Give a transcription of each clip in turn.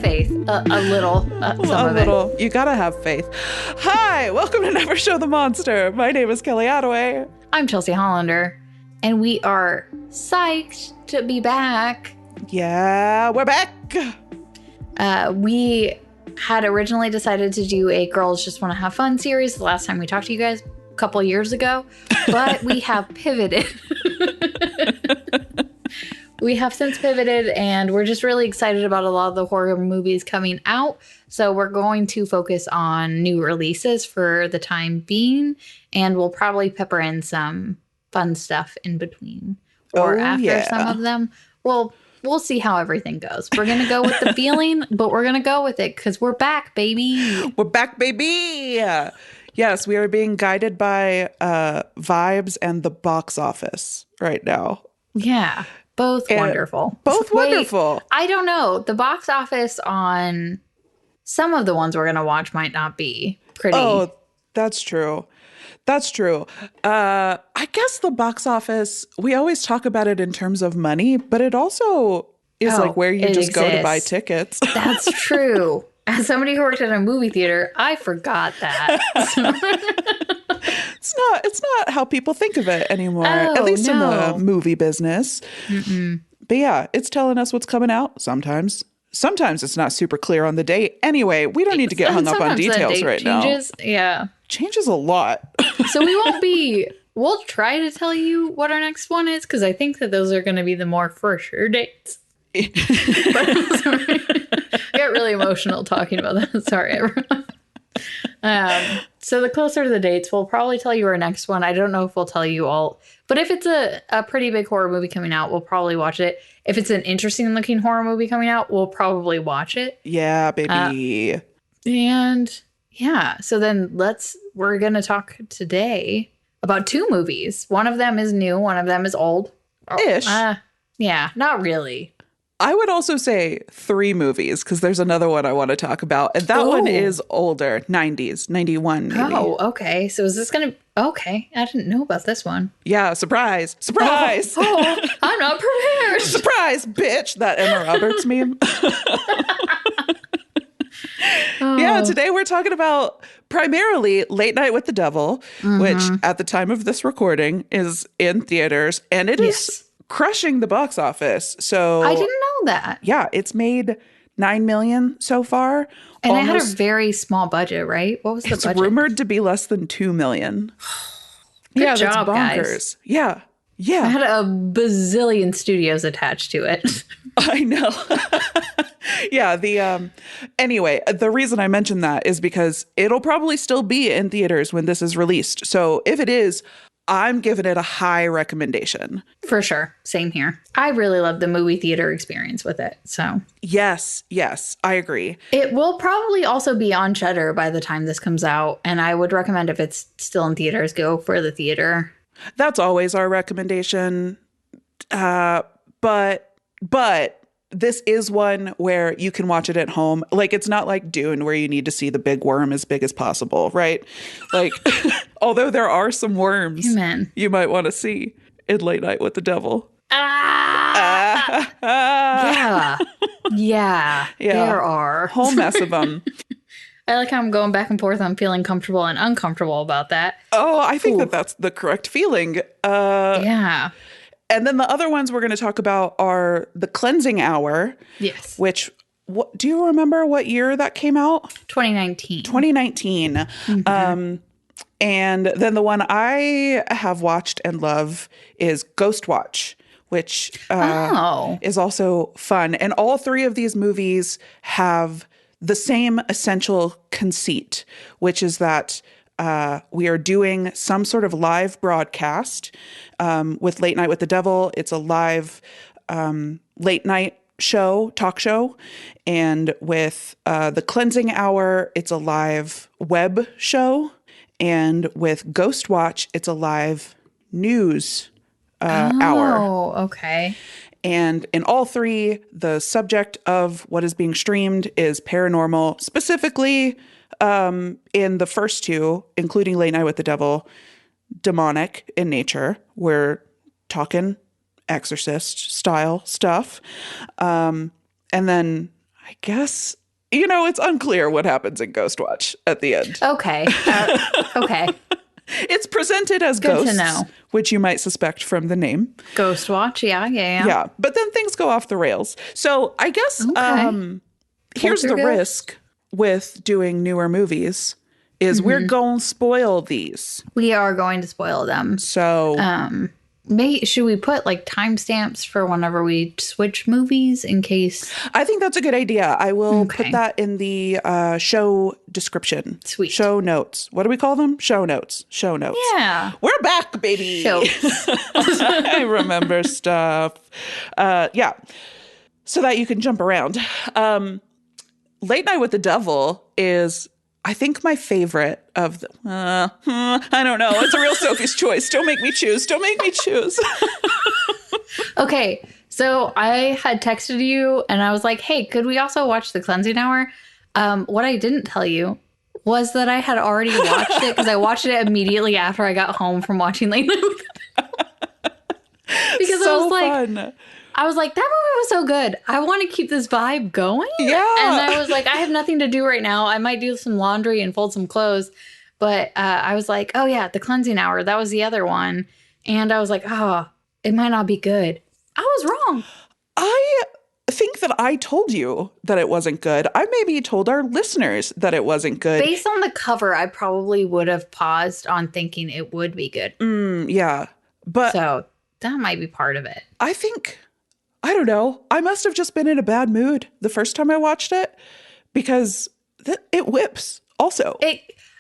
faith. A little. Some of little. it. You gotta have faith. Hi, welcome to Never Show the Monster. My name is Kelly Attaway. I'm Chelsea Hollander, and we are psyched to be back. Yeah, we're back. We had originally decided to do a Girls Just Want to Have Fun series the last time we talked to you guys a couple years ago, but we have pivoted. We have since pivoted, and we're just really excited about a lot of the horror movies coming out. So we're going to focus on new releases for the time being, and we'll probably pepper in some fun stuff in between or after some of them. Well, we'll see how everything goes. We're going to go with the feeling, but we're going to go with it because we're back, baby. We're back, baby. Yes, we are being guided by vibes and the box office right now. Yeah. Both wonderful. Wonderful. I don't know. The box office on some of the ones we're going to watch might not be pretty. Oh, that's true. That's true. I guess the box office, we always talk about it in terms of money, but it also is like where you just go to buy tickets. That's true. As somebody who worked at a movie theater, I forgot that. It's not how people think of it anymore, at least in the movie business. Mm-mm. But yeah, it's telling us what's coming out sometimes. Sometimes it's not super clear on the date. Anyway, we don't need to get hung up on details right changes. now. Yeah. Changes a lot. So we'll try to tell you what our next one is, because I think that those are going to be the more for sure dates. I got really emotional talking about that. Sorry, everyone. So the closer to the dates, we'll probably tell you our next one. I don't know if we'll tell you all, but if it's a pretty big horror movie coming out, we'll probably watch it. If it's an interesting looking horror movie coming out, we'll probably watch it. Yeah, baby. And yeah, so then we're going to talk today about two movies. One of them is new. One of them is old. Ish. Yeah, not really. I would also say 3 movies, because there's another one I want to talk about. And that one is older, 90s, 91 maybe. Oh, okay. So is this going to... Okay, I didn't know about this one. Yeah, surprise. Surprise! Oh, I'm not prepared. Surprise, bitch! That Emma Roberts meme. Yeah, today we're talking about primarily Late Night with the Devil, which at the time of this recording is in theaters. And it is crushing the box office. So I didn't know that. Yeah, it's made $9 million so far. And it had a very small budget, right? What was the budget? It's rumored to be less than $2 million. Good job, that's bonkers. guys. Yeah. I had a bazillion studios attached to it. I know. Yeah, anyway, the reason I mentioned that is because it'll probably still be in theaters when this is released. So if it is, I'm giving it a high recommendation. For sure. Same here. I really love the movie theater experience with it. So yes, I agree. It will probably also be on Shudder by the time this comes out. And I would recommend, if it's still in theaters, go for the theater. That's always our recommendation. But this is one where you can watch it at home. Like, it's not like Dune where you need to see the big worm as big as possible, right? Like, although there are some worms you might want to see in Late Night with the Devil. Yeah, there are. Whole mess of them. I like how I'm going back and forth on feeling comfortable and uncomfortable about that. Oh, I think that's the correct feeling. Yeah. And then the other ones we're going to talk about are The Cleansing Hour. Yes. Which, do you remember what year that came out? 2019. 2019. Mm-hmm. And then the one I have watched and love is Ghostwatch, which is also fun. And all 3 of these movies have the same essential conceit, which is that we are doing some sort of live broadcast. With Late Night with the Devil, it's a live late night talk show. And with The Cleansing Hour, it's a live web show. And with Ghostwatch, it's a live news hour. Oh, okay. And in all 3, the subject of what is being streamed is paranormal, specifically in the first 2, including Late Night with the Devil, demonic in nature. We're talking Exorcist style stuff. And then I guess, you know, it's unclear what happens in Ghostwatch at the end. Okay. Okay. It's presented as Good ghosts, to know. which you might suspect from the name. Ghostwatch. Yeah. Yeah. But then things go off the rails. So I guess here's the risk with doing newer movies is we're going to spoil these. We are going to spoil them. So should we put like timestamps for whenever we switch movies in case? I think that's a good idea. I will put that in the show description. Sweet. Show notes. What do we call them? Show notes. Show notes. Yeah. We're back, baby. Shows. I remember stuff. Yeah. So that you can jump around. Late Night with the Devil is, I think, my favorite of the... I don't know. It's a real Sophie's choice. Don't make me choose. Don't make me choose. Okay. So I had texted you and I was like, hey, could we also watch The Cleansing Hour? What I didn't tell you was that I had already watched it because I watched it immediately after I got home from watching Late Night with the Devil. Because fun. I was like, that movie was so good. I want to keep this vibe going. Yeah. And I was like, I have nothing to do right now. I might do some laundry and fold some clothes. But I was like, oh, yeah, The Cleansing Hour. That was the other one. And I was like, oh, it might not be good. I was wrong. I think that I told you that it wasn't good. I maybe told our listeners that it wasn't good. Based on the cover, I probably would have paused on thinking it would be good. Yeah. But so that might be part of it. I don't know. I must have just been in a bad mood the first time I watched it because it whips also.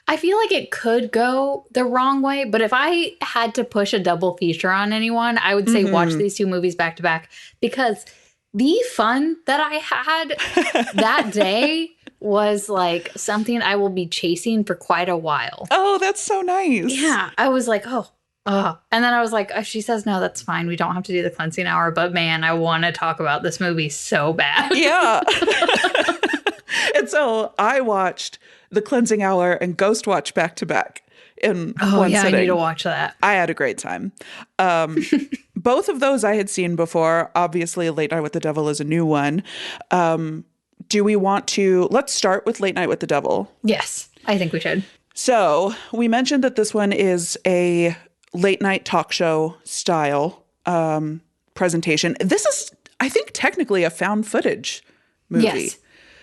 I feel like it could go the wrong way, but if I had to push a double feature on anyone, I would say watch these two movies back to back because the fun that I had that day was like something I will be chasing for quite a while. Oh, that's so nice. Yeah. I was like, oh. And then I was like, she says, no, that's fine. We don't have to do The Cleansing Hour. But man, I want to talk about this movie so bad. Yeah. And so I watched The Cleansing Hour and Ghostwatch back to back in one sitting. I need to watch that. I had a great time. Both of those I had seen before. Obviously, Late Night with the Devil is a new one. Do we want to... Let's start with Late Night with the Devil. Yes, I think we should. So we mentioned that this one is a late night talk show style presentation. This is, I think, technically a found footage movie. Yes.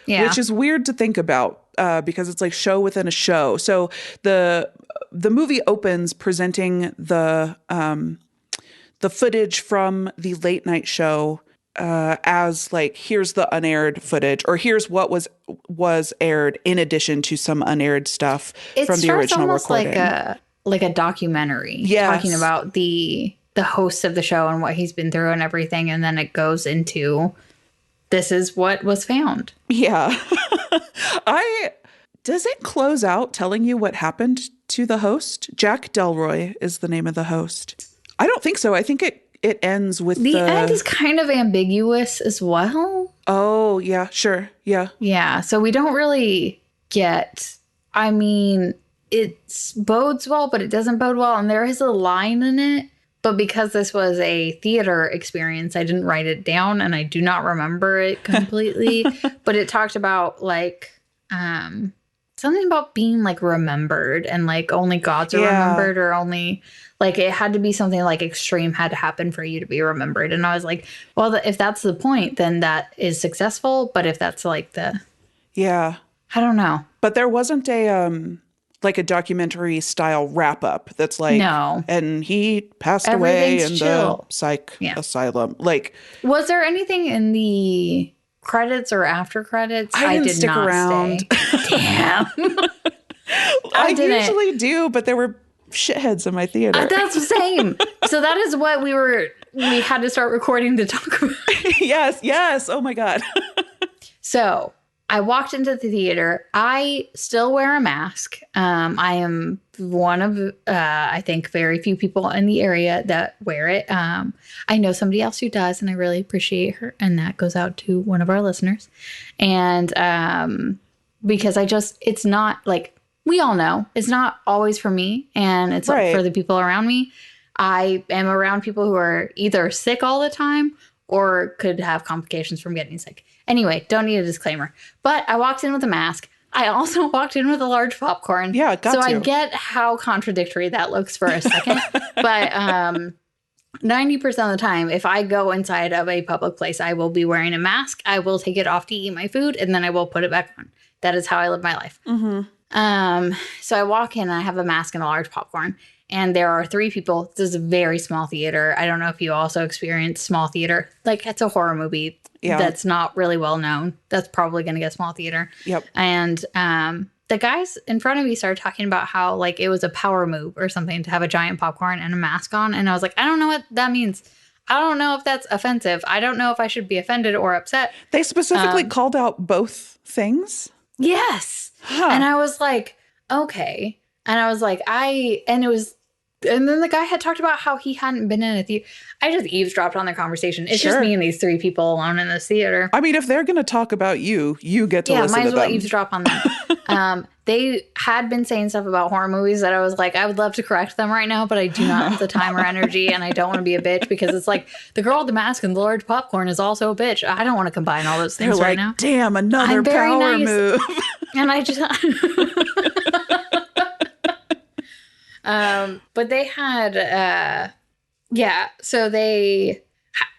Yeah. Which is weird to think about because it's like show within a show. So the movie opens presenting the footage from the late night show as like, here's the unaired footage, or here's what was aired in addition to some unaired stuff from the original recording. Like a documentary talking about the host of the show and what he's been through and everything. And then it goes into, this is what was found. Yeah. Does it close out telling you what happened to the host? Jack Delroy is the name of the host. I don't think so. I think it ends with the end is kind of ambiguous as well. Oh, yeah, sure. Yeah. Yeah. So we don't really get, I mean, it bodes well, but it doesn't bode well. And there is a line in it. But because this was a theater experience, I didn't write it down and I do not remember it completely. But it talked about like something about being like remembered and like only gods are remembered, or only like it had to be something like extreme had to happen for you to be remembered. And I was like, well, if that's the point, then that is successful. But if that's like I don't know. But there wasn't like a documentary style wrap up that's like, no, and he passed away in the psych asylum. Like, was there anything in the credits or after credits? I did stick not around. Damn. I usually do, but there were shitheads in my theater. That's the same. So that is what we had to start recording to talk about. Yes. Oh my God. So I walked into the theater. I still wear a mask. I am one of, I think, very few people in the area that wear it. I know somebody else who does, and I really appreciate her. And that goes out to one of our listeners. And because it's not like, we all know, it's not always for me. And it's for the people around me. I am around people who are either sick all the time or could have complications from getting sick. Anyway, don't need a disclaimer. But I walked in with a mask. I also walked in with a large popcorn. Yeah, got so to. I get how contradictory that looks for a second. But 90% of the time, if I go inside of a public place, I will be wearing a mask. I will take it off to eat my food, and then I will put it back on. That is how I live my life. So I walk in, and I have a mask and a large popcorn. And there are 3 people. This is a very small theater. I don't know if you also experience small theater. Like, it's a horror movie that's not really well known. That's probably going to get small theater. Yep. And the guys in front of me started talking about how, like, it was a power move or something to have a giant popcorn and a mask on. And I was like, I don't know what that means. I don't know if that's offensive. I don't know if I should be offended or upset. They specifically called out both things? Yes. Huh. And I was like, okay. And I was like, and then the guy had talked about how he hadn't been in a theater. I just eavesdropped on their conversation. It's just me and these 3 people alone in this theater. I mean, if they're going to talk about you, you get to listen to them. Yeah, might as well eavesdrop on them. They had been saying stuff about horror movies that I was like, I would love to correct them right now, but I do not have the time or energy, and I don't want to be a bitch because it's like the girl with the mask and the large popcorn is also a bitch. I don't want to combine all those things right now. Damn, another power move. And I just... but they had, so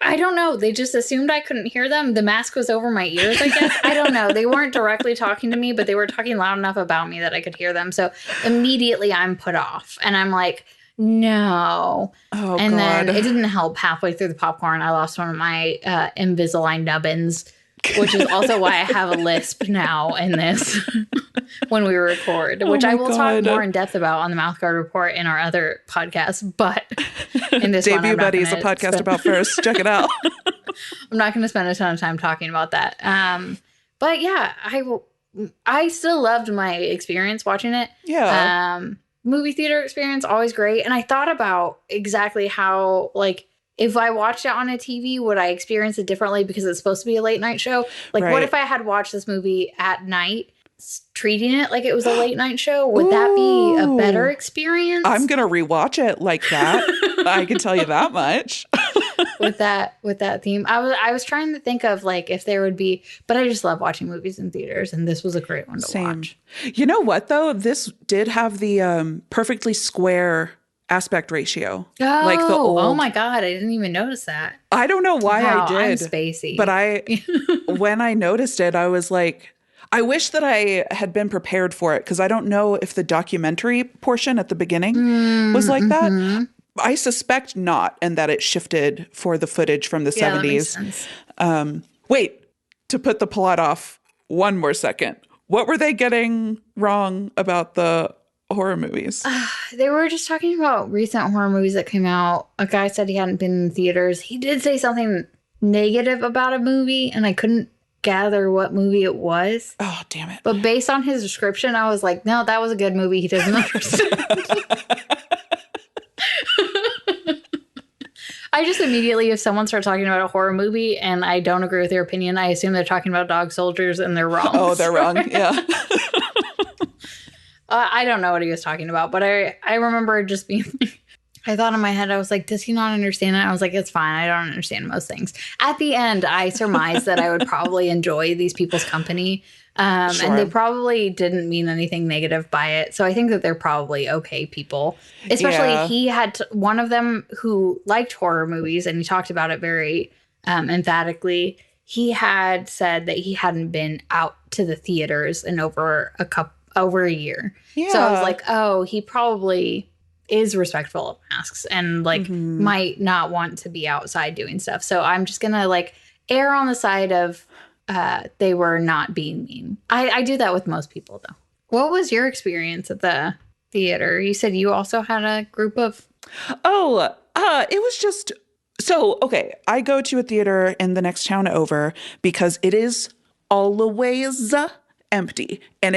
I don't know. They just assumed I couldn't hear them. The mask was over my ears, I guess. I don't know. They weren't directly talking to me, but they were talking loud enough about me that I could hear them. So immediately I'm put off and I'm like, no. Oh, and then it didn't help. Halfway through the popcorn, I lost one of my Invisalign nubbins, which is also why I have a lisp now in this when we record, which I will talk more in depth about on the Mouth Guard Report in our other podcast. But in this Debut Buddy is a podcast about first. Check it out. I'm not going to spend a ton of time talking about that. But yeah, I still loved my experience watching it. Yeah. Movie theater experience, always great. And I thought about exactly how, like, if I watched it on a TV, would I experience it differently because it's supposed to be a late night show? Like, what if I had watched this movie at night, treating it like it was a late night show? Would that be a better experience? I'm going to rewatch it like that. I can tell you that much. with that theme. I was trying to think of, like, if there would be, but I just love watching movies in theaters, and this was a great one to watch. You know what, though? This did have the perfectly square aspect ratio. Oh, like the old. Oh my God, I didn't even notice that. I don't know why I did. I'm spacey. But when I noticed it, I was like, I wish that I had been prepared for it, because I don't know if the documentary portion at the beginning was like that. I suspect not, and that it shifted for the footage from the 70s. That makes sense. Wait, to put the plot off one more second. What were they getting wrong about the horror movies? They were just talking about recent horror movies that came out. A guy said he hadn't been in theaters. He did say something negative about a movie, and I couldn't gather what movie it was. Oh, damn it. But based on his description, I was like, no, that was a good movie. He doesn't understand. I just immediately, if someone starts talking about a horror movie and I don't agree with their opinion, I assume they're talking about dog soldiers, and they're wrong. Oh, they're wrong. Yeah. I don't know what he was talking about, but I remember just being like, I thought in my head, I was like, does he not understand it? I was like, it's fine. I don't understand most things. At the end, I surmised that I would probably enjoy these people's company. And they probably didn't mean anything negative by it. So I think that they're probably okay people. Especially he had one of them who liked horror movies, and he talked about it very emphatically. He had said that he hadn't been out to the theaters in over a year. Yeah. So I was like, oh, he probably is respectful of masks and like might not want to be outside doing stuff. So I'm just gonna like err on the side of they were not being mean. I do that with most people, though. What was your experience at the theater? You said you also had a group of... It was just... So, okay, I go to a theater in the next town over because it is always empty, and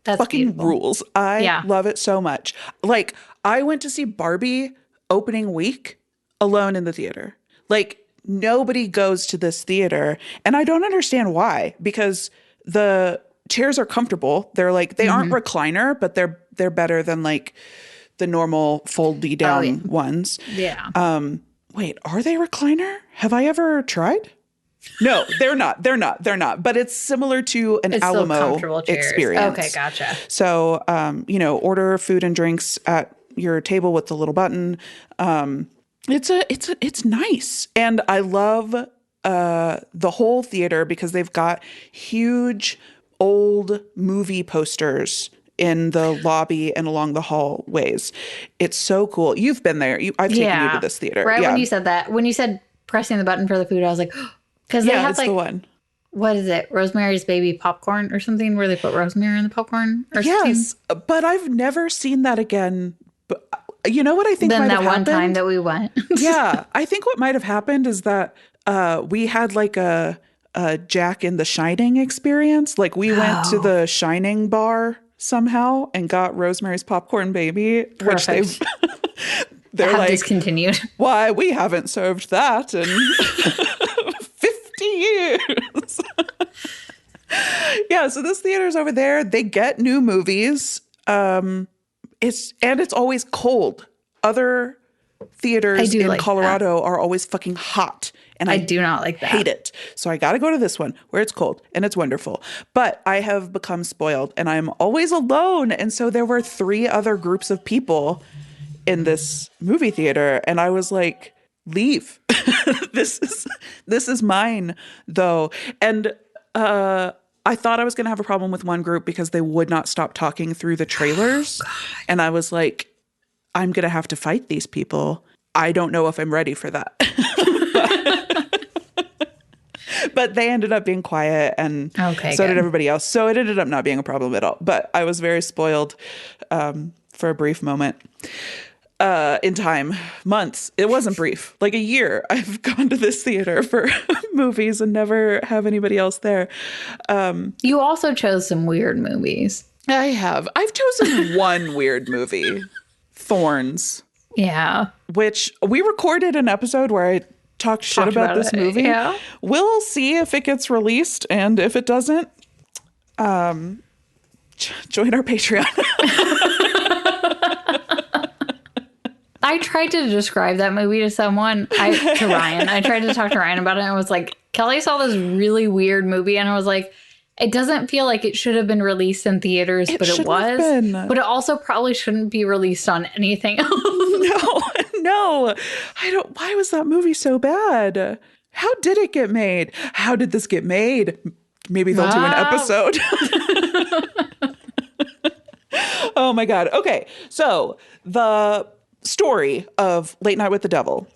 that's fucking beautiful. Rules. I love it so much. Like, I went to see Barbie opening week alone in the theater. Like, nobody goes to this theater, and I don't understand why, because the chairs are comfortable. They're like, they aren't recliner, but they're better than like the normal foldy down ones. Yeah. Wait, are they recliner? Have I ever tried? No, they're not. They're not. They're not. But it's similar to an It's still comfortable Alamo chairs. experience. Okay, gotcha. So, order food and drinks at your table with the little button. It's nice. And I love the whole theater because they've got huge old movie posters in the lobby and along the hallways. It's so cool. You've been there. I've taken you to this theater. Right when you said that, when you said pressing the button for the food, I was like, because they have it's the one. What is it? Rosemary's Baby popcorn or something where they put rosemary in the popcorn or something? Yes, but I've never seen that again. But you know what I think Then might have that one happened? time that we went. Yeah, I think what might have happened is that we had like a Jack in the Shining experience. Like we went to the Shining bar somehow and got Rosemary's Popcorn Baby, which they're like discontinued. Why we haven't served that in 50 years. Yeah, so this theater's over there. They get new movies. It's always cold. Other theaters in Colorado are always fucking hot. And I do not like that. Hate it. So I got to go to this one where it's cold and it's wonderful. But I have become spoiled and I'm always alone. And so there were 3 other groups of people in this movie theater. And I was like, leave. This is mine though. And I thought I was going to have a problem with one group because they would not stop talking through the trailers. And I was like, I'm going to have to fight these people. I don't know if I'm ready for that. But they ended up being quiet and so did everybody else. So it ended up not being a problem at all. But I was very spoiled for a brief moment in time. Months. It wasn't brief. Like a year. I've gone to this theater for movies and never have anybody else there. You also chose some weird movies. I have. I've chosen one weird movie. Thorns. Yeah. Which we recorded an episode where I talked shit about this movie. Yeah. We'll see if it gets released, and if it doesn't, join our Patreon. I tried to describe that movie to someone, to Ryan. I tried to talk to Ryan about it, and I was like, Kelly saw this really weird movie, and I was like, it doesn't feel like it should have been released in theaters, but it was. But it also probably shouldn't be released on anything else. No. Why was that movie so bad? How did it get made? How did this get made? Maybe they'll do an episode. Oh my God. Okay. So the story of Late Night with the Devil.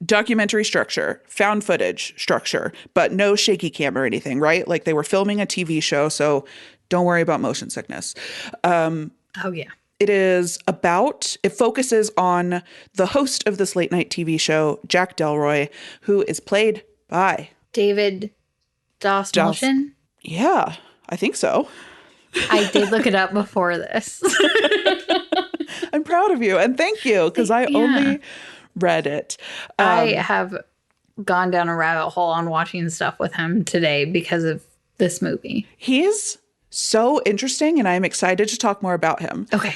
Documentary structure, found footage structure, but no shaky cam or anything, right? Like they were filming a TV show, so don't worry about motion sickness. Oh, yeah. It focuses on the host of this late night TV show, Jack Delroy, who is played by David Dastmalchian. Yeah, I think so. I did look it up before this. I'm proud of you, and thank you, because I only read it. I have gone down a rabbit hole on watching stuff with him today because of this movie. He's so interesting, and I'm excited to talk more about him. Okay.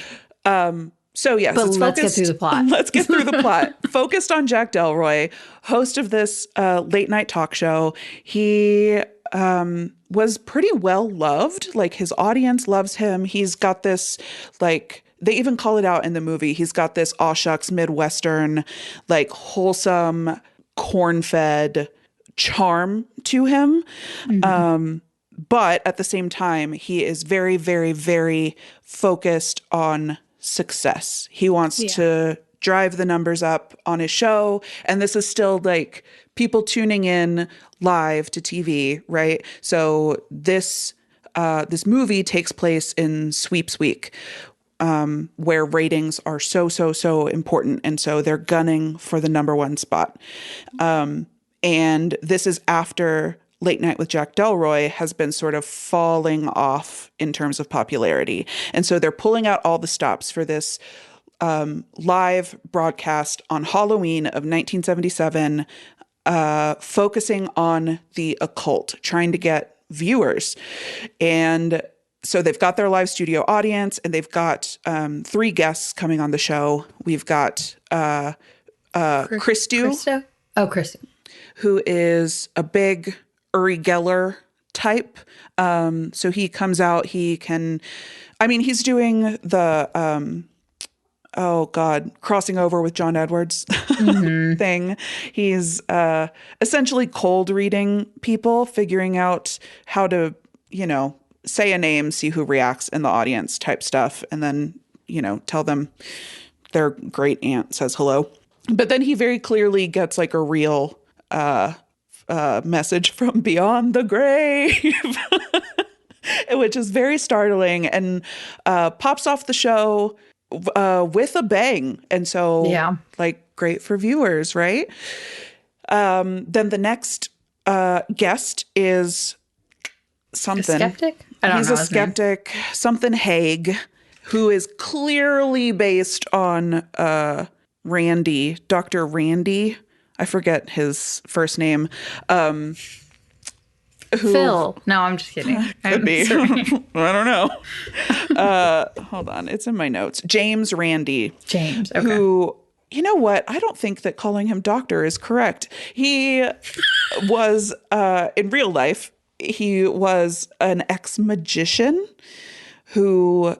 So yes, let's get through the plot. Let's get through the plot. Focused on Jack Delroy, host of this late night talk show. He was pretty well loved. Like his audience loves him. He's got this like. They even call it out in the movie. He's got this aw shucks Midwestern, like wholesome, corn-fed charm to him. Mm-hmm. But at the same time, he is very, very, very focused on success. He wants to drive the numbers up on his show. And this is still like people tuning in live to TV, right? So this movie takes place in sweeps week, where ratings are so important. And so they're gunning for the number 1 spot. And this is after Late Night with Jack Delroy has been sort of falling off in terms of popularity. And so they're pulling out all the stops for this live broadcast on Halloween of 1977, focusing on the occult, trying to get viewers. And so they've got their live studio audience, and they've got 3 guests coming on the show. We've got Christu. Oh, Christu. Who is a big Uri Geller type. So he comes out, he's doing the, crossing over with John Edwards thing. He's essentially cold reading people, figuring out how to, say a name, see who reacts in the audience type stuff, and then, tell them their great aunt says hello. But then he very clearly gets like a real message from beyond the grave, which is very startling, and pops off the show with a bang. And so, great for viewers, right? Then the next guest is something. A skeptic? I don't know. He's a skeptic, something Haig, who is clearly based on Randy, Dr. Randy. I forget his first name. Phil. No, I'm just kidding. Could be. I don't know. Hold on. It's in my notes. James Randi. James. Okay. Who, you know what? I don't think that calling him doctor is correct. He was, in real life, he was an ex-magician who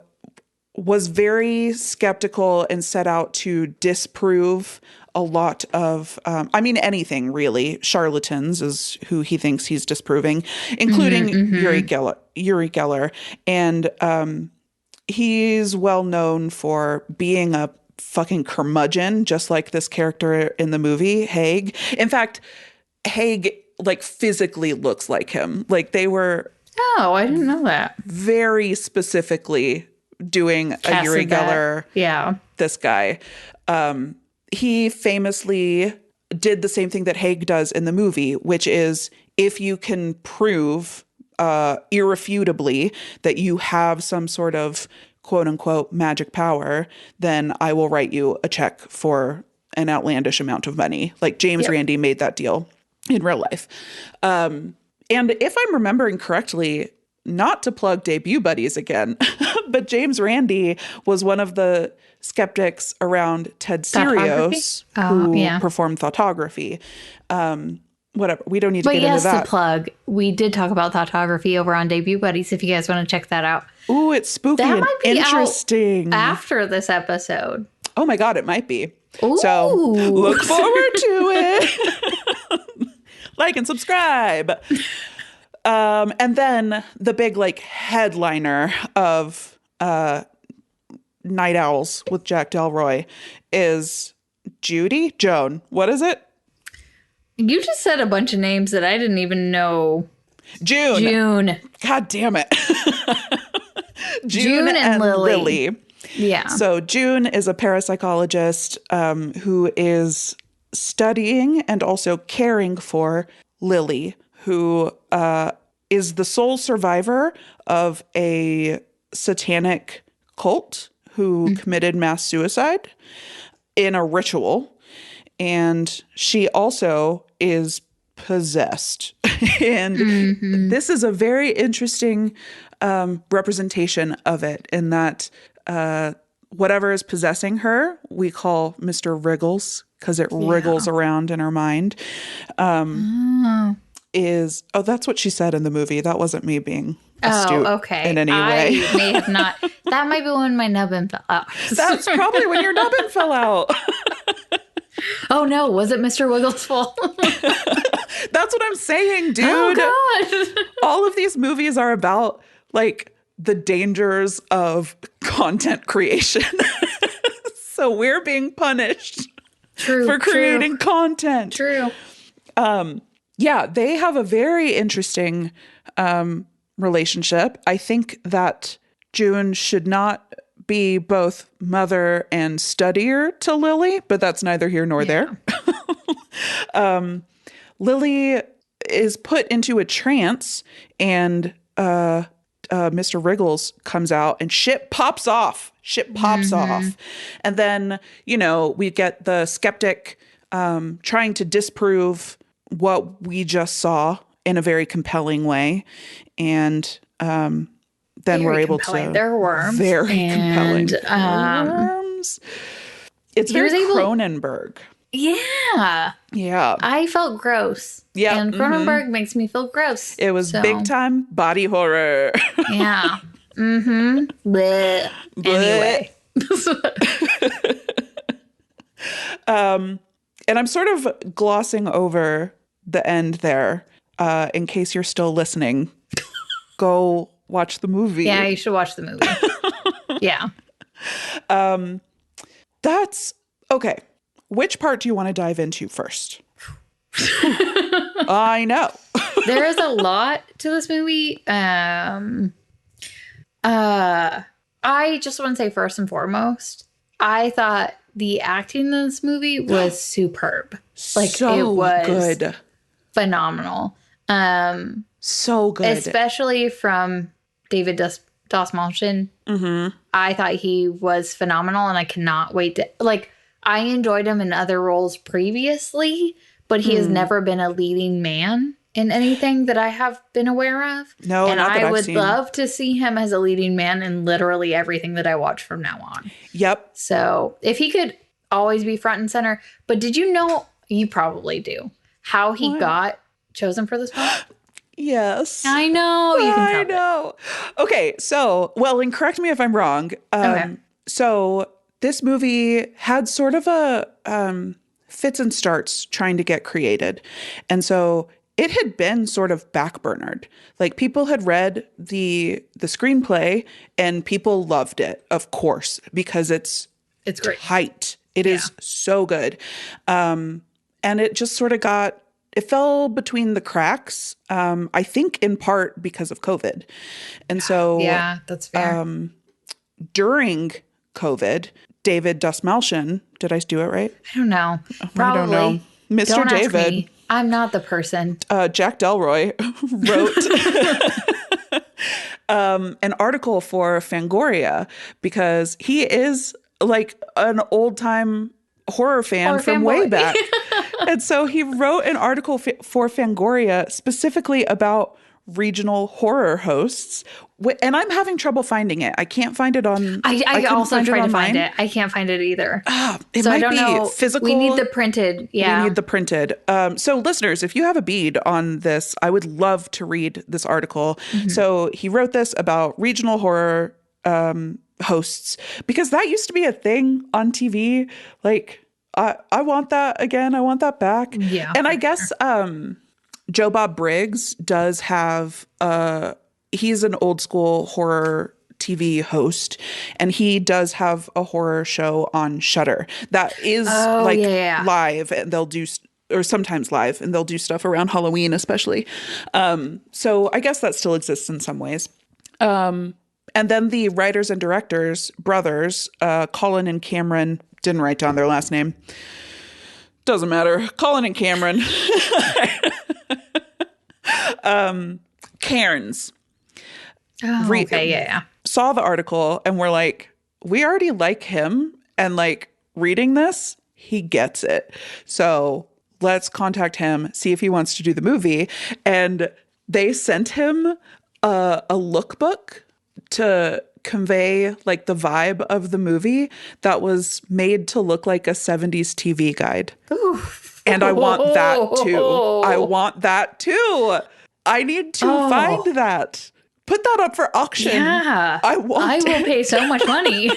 was very skeptical and set out to disprove a lot of, anything really. Charlatans is who he thinks he's disproving, including Uri Geller. And he's well known for being a fucking curmudgeon, just like this character in the movie, Haig. In fact, Haig, physically looks like him. They were... Oh, I didn't know that. Very specifically doing a Uri Geller. Yeah. This guy. He famously did the same thing that Haig does in the movie, which is if you can prove irrefutably that you have some sort of quote unquote magic power, then I will write you a check for an outlandish amount of money. James Randi made that deal in real life. And if I'm remembering correctly, not to plug Debut Buddies again, but James Randi was one of the skeptics around Ted Sirios, who performed Thoughtography. Whatever. We don't need to get into that. To plug, we did talk about Thoughtography over on Debut Buddies if you guys want to check that out. Ooh, it's spooky and interesting. After this episode. Oh my God, it might be. Ooh. So look forward to it. Like and subscribe. And then the big headliner of Night Owls with Jack Delroy is Joan. What is it? You just said a bunch of names that I didn't even know. June. God damn it. June and Lily. Yeah. So June is a parapsychologist who is studying and also caring for Lily, who is the sole survivor of a satanic cult who committed mass suicide in a ritual. And she also is possessed. And this is a very interesting representation of it, in that whatever is possessing her, we call Mr. Wriggles, because it wriggles around in her mind. That's what she said in the movie. That wasn't me being astute in any way. I may have not. That might be when my nubbin fell out. That's probably when your nubbin fell out. Oh no, was it Mr. Wiggles' fault? That's what I'm saying, dude. Oh God. All of these movies are about the dangers of content creation. So we're being punished for creating content. True. Yeah, they have a very interesting relationship. I think that June should not be both mother and studier to Lily, but that's neither here nor there. Lily is put into a trance, and Mr. Wriggles comes out, and shit pops off. And then, we get the skeptic trying to disprove what we just saw in a very compelling way. And then we're able to... They're worms. Very compelling. Worms. It's very Cronenberg. Yeah. Yeah. I felt gross. Yeah. And Cronenberg makes me feel gross. It was big time body horror. Yeah. Mm-hmm. Blech. Anyway. And I'm sort of glossing over the end there. In case you're still listening, go watch the movie. Yeah, you should watch the movie. Yeah. That's okay. Which part do you want to dive into first? I know. There is a lot to this movie. I just want to say first and foremost, I thought the acting in this movie was superb. Like So it was good. phenomenal. So good. Especially from David Dastmalchian. Mm-hmm. I thought he was phenomenal, and I cannot wait to I enjoyed him in other roles previously, but he has never been a leading man in anything that I have been aware of. No, and not that I I've would seen. love to see him as a leading man in literally everything that I watch from now on. Yep. So if he could always be front and center, but did you know, you probably do, how he got chosen for this film? Yes. I know. You can tell I know. Okay, so, well, and correct me if I'm wrong. Okay. So this movie had sort of a fits and starts trying to get created. And so it had been sort of backburnered. Like people had read the screenplay and people loved it, of course, because it's great. Tight. It is so good. And it just sort of it fell between the cracks, I think in part because of COVID. And so Yeah, that's fair. during COVID, David Dastmalchian, did I do it right? I don't know. Probably. I don't know. Mr. Don't ask David. me. I'm not the person. Jack Delroy wrote an article for Fangoria because he is like an old time horror fan from way back. And so he wrote an article for Fangoria specifically about regional horror hosts. And I'm having trouble finding it. I can't find it on. I also tried to find it. I can't find it either. It so might I don't be know. Physical. We need the printed. Yeah. We need the printed. So listeners, if you have a bead on this, I would love to read this article. Mm-hmm. So he wrote this about regional horror hosts because that used to be a thing on TV. Like I want that again. I want that back. Yeah. And I guess Joe Bob Briggs does have he's an old school horror TV host, and he does have a horror show on Shudder that is live, and they'll do or sometimes live, and they'll do stuff around Halloween especially. So I guess that still exists in some ways. And then the writers and directors, brothers, Colin and Cameron, didn't write down their last name. Doesn't matter. Colin and Cameron. Cairns. Oh, okay, yeah. Saw the article and were like, we already like him. And like reading this, he gets it. So let's contact him, see if he wants to do the movie. And they sent him a lookbook to convey like the vibe of the movie that was made to look like a 70s TV guide. Ooh. And I want that too. I want that too. I need to find that. Put that up for auction. Yeah. I will pay so much money.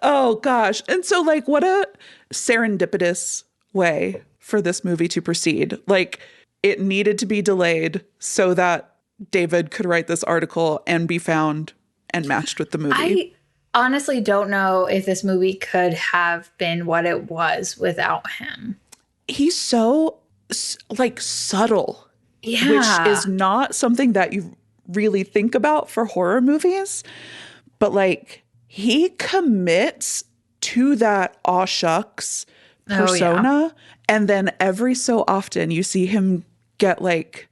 Oh gosh. And so like what a serendipitous way for this movie to proceed. Like it needed to be delayed so that David could write this article and be found and matched with the movie. I honestly don't know if this movie could have been what it was without him. He's so like subtle, yeah, which is not something that you really think about for horror movies. But like he commits to that aw shucks persona. And then every so often you see him get like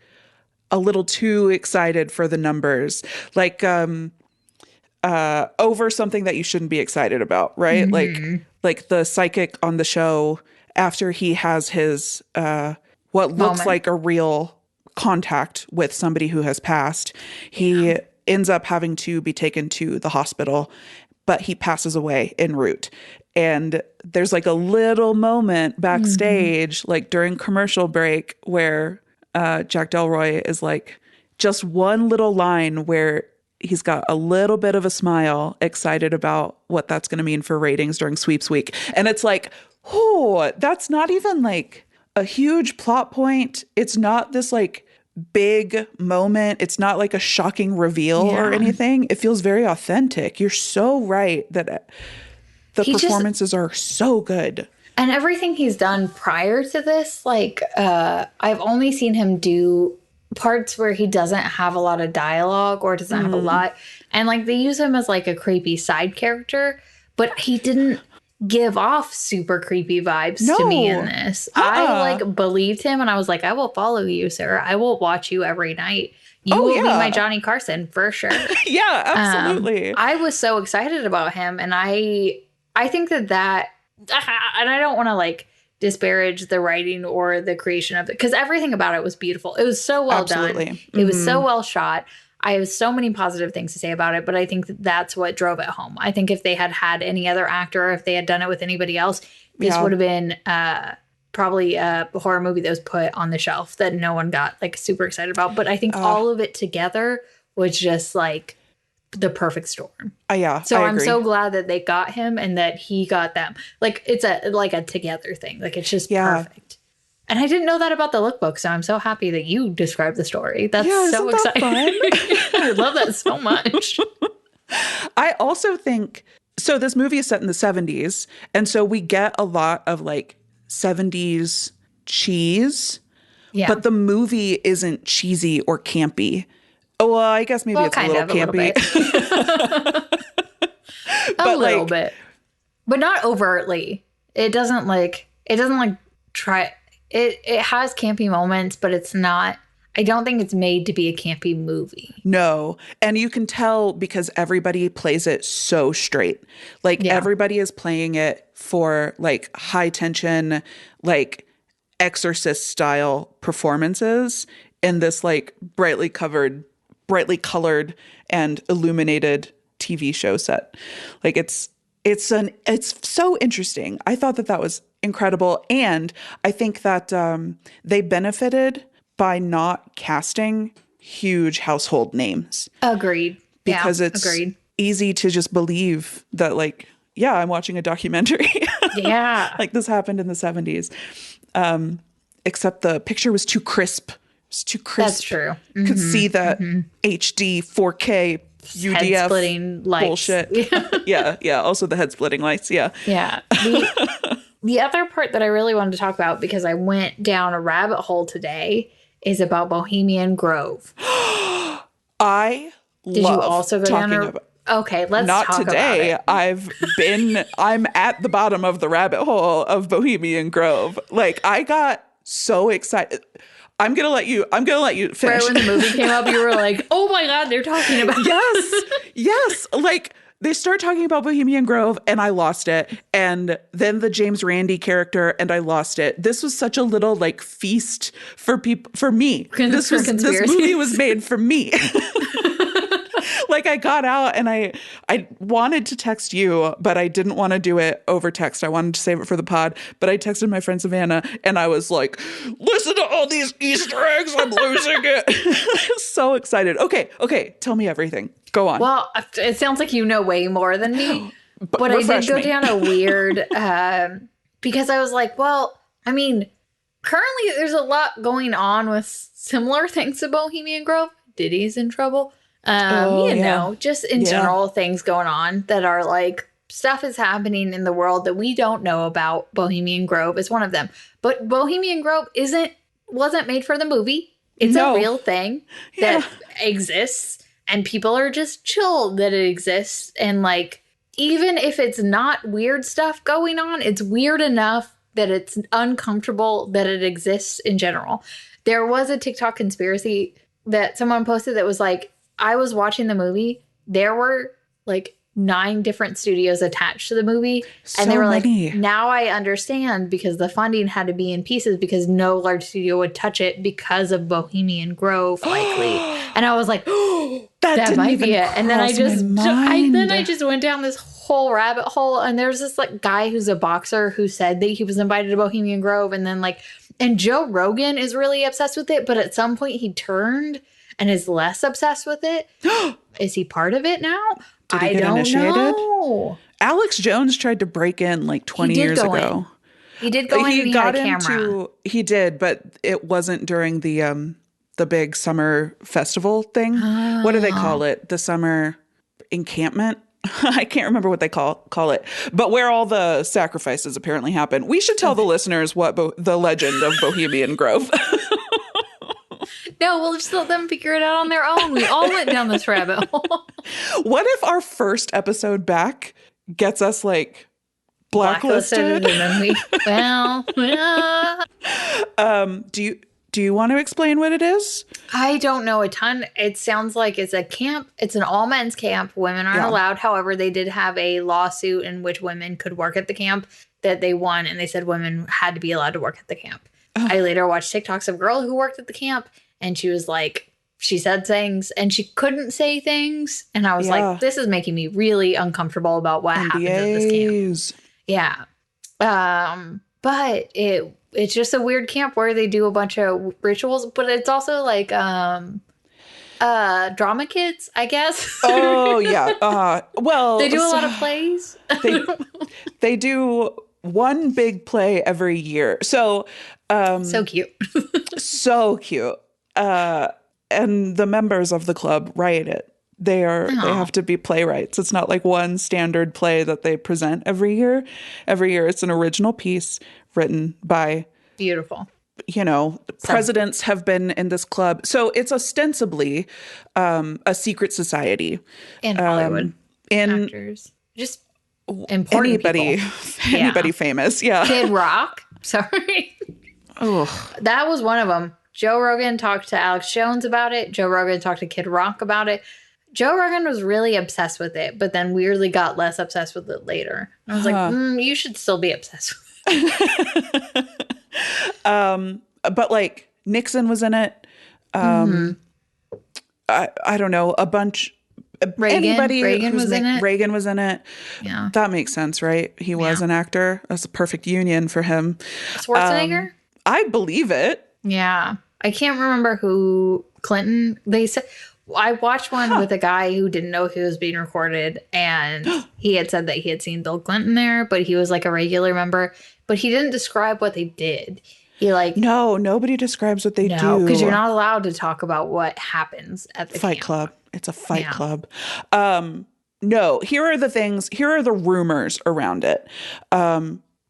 a little too excited for the numbers, like over something that you shouldn't be excited about, right? Mm-hmm. Like the psychic on the show after he has his what looks like a real contact with somebody who has passed. He ends up having to be taken to the hospital, but he passes away en route. And there's like a little moment backstage, like during commercial break, where Jack Delroy is like, just one little line where he's got a little bit of a smile, excited about what that's going to mean for ratings during sweeps week. And it's like, oh, that's not even like a huge plot point. It's not this like big moment. It's not like a shocking reveal or anything. It feels very authentic. You're so right that the performances are so good. And everything he's done prior to this, like I've only seen him do parts where he doesn't have a lot of dialogue or doesn't have a lot. And like they use him as like a creepy side character, but he didn't give off super creepy vibes to me in this. I like believed him and I was like, I will follow you, sir. I will watch you every night. You will be my Johnny Carson for sure. Yeah, absolutely. I was so excited about him. And I think that, and I don't want to like disparage the writing or the creation of it, because everything about it was beautiful. It was so well done. It was so well shot. I have so many positive things to say about it, but I think that's what drove it home. I think if they had any other actor, or if they had done it with anybody else, this would have been probably a horror movie that was put on the shelf that no one got like super excited about. But I think all of it together was just like the perfect storm. So I'm so glad that they got him and that he got them. Like it's a together thing. Like it's just perfect. And I didn't know that about the lookbook, so I'm so happy that you described the story. That's so exciting. I love that so much. I also think, so this movie is set in the 70s, and so we get a lot of like 70s cheese, but the movie isn't cheesy or campy. Oh, well, I guess maybe it's a little campy. A little bit. But not overtly. It doesn't try. It has campy moments, but it's not. I don't think it's made to be a campy movie. No. And you can tell because everybody plays it so straight. Like everybody is playing it for like high tension, like Exorcist style performances in this like brightly colored and illuminated TV show set. Like it's so interesting. I thought that was incredible. And I think that they benefited by not casting huge household names. Agreed. Because it's easy to just believe that like, I'm watching a documentary. Like this happened in the 70s. Except the picture was too crisp. It's too crisp. That's true. Could see that HD 4K UDF head splitting lights. Bullshit. Yeah. Also the head splitting lights. Yeah. The other part that I really wanted to talk about, because I went down a rabbit hole today, is about Bohemian Grove. Did you also go down Okay, let's talk about it. Not today. I'm at the bottom of the rabbit hole of Bohemian Grove. Like I got so excited. I'm gonna let you finish. Right when the movie came up, you were like, "Oh my god, they're talking about yes." Like they start talking about Bohemian Grove, and I lost it. And then the James Randi character, and I lost it. This was such a little like feast for me. This movie was made for me. Like I got out and I wanted to text you, but I didn't want to do it over text. I wanted to save it for the pod, but I texted my friend Savannah and I was like, listen to all these Easter eggs. I'm losing it. So excited. Okay. Tell me everything. Go on. Well, it sounds like you know way more than me, but I did go down a weird, because I was like, well, I mean, currently there's a lot going on with similar things to Bohemian Grove. Diddy's in trouble. Just in general things going on that are like stuff is happening in the world that we don't know about. Bohemian Grove is one of them. But Bohemian Grove wasn't made for the movie. It's a real thing that exists and people are just chill that it exists. And like, even if it's not weird stuff going on, it's weird enough that it's uncomfortable that it exists in general. There was a TikTok conspiracy that someone posted that was like, I was watching the movie. There were like 9 different studios attached to the movie. And they were like, now I understand, because the funding had to be in pieces because no large studio would touch it because of Bohemian Grove likely. And I was like, that might be it. And then I just went down this whole rabbit hole. And there's this like guy who's a boxer who said that he was invited to Bohemian Grove. And then and Joe Rogan is really obsessed with it. But at some point he turned and is less obsessed with it. Is he part of it now? Did he get initiated? Know. Alex Jones tried to break in like 20 years ago. He did go in and he got a camera. He did, but it wasn't during the big summer festival thing. Oh. What do they call it? The summer encampment? I can't remember what they call it. But where all the sacrifices apparently happen. We should tell the listeners what the legend of Bohemian Grove. No, we'll just let them figure it out on their own. We all went down this rabbit hole. What if our first episode back gets us like blacklisted? And then do you want to explain what it is? I don't know a ton. It sounds like it's a camp. It's an all men's camp. Women aren't allowed. However, they did have a lawsuit in which women could work at the camp that they won. And they said women had to be allowed to work at the camp. Oh. I later watched TikToks of a girl who worked at the camp. And she was like, she said things and she couldn't say things. And I was like, this is making me really uncomfortable about what happens at this camp. Yeah. But it's just a weird camp where they do a bunch of rituals, but it's also like drama kids, I guess. Oh, yeah. Well, they do a lot of plays. They do one big play every year. So cute. So cute. And the members of the club write it. They have to be playwrights. It's not like one standard play that they present every year. Every year it's an original piece written by beautiful. Presidents have been in this club. So it's ostensibly a secret society. In Hollywood. Actors. Just important anybody famous. Yeah. Kid Rock. Sorry. Oh. That was one of them. Joe Rogan talked to Alex Jones about it. Joe Rogan talked to Kid Rock about it. Joe Rogan was really obsessed with it, but then weirdly got less obsessed with it later. And I was like, you should still be obsessed with it. But like Nixon was in it. I don't know, a bunch. Reagan was in it. Reagan was in it. Yeah. That makes sense, right? He was an actor. That's a perfect union for him. Schwarzenegger? I believe it. Yeah. I can't remember who Clinton. They said I watched one with a guy who didn't know he was being recorded, and he had said that he had seen Bill Clinton there, but he was like a regular member. But he didn't describe what they did. Nobody describes what they do because you're not allowed to talk about what happens at the fight camp. club. It's a fight club. No, here are the things. Here are the rumors around it.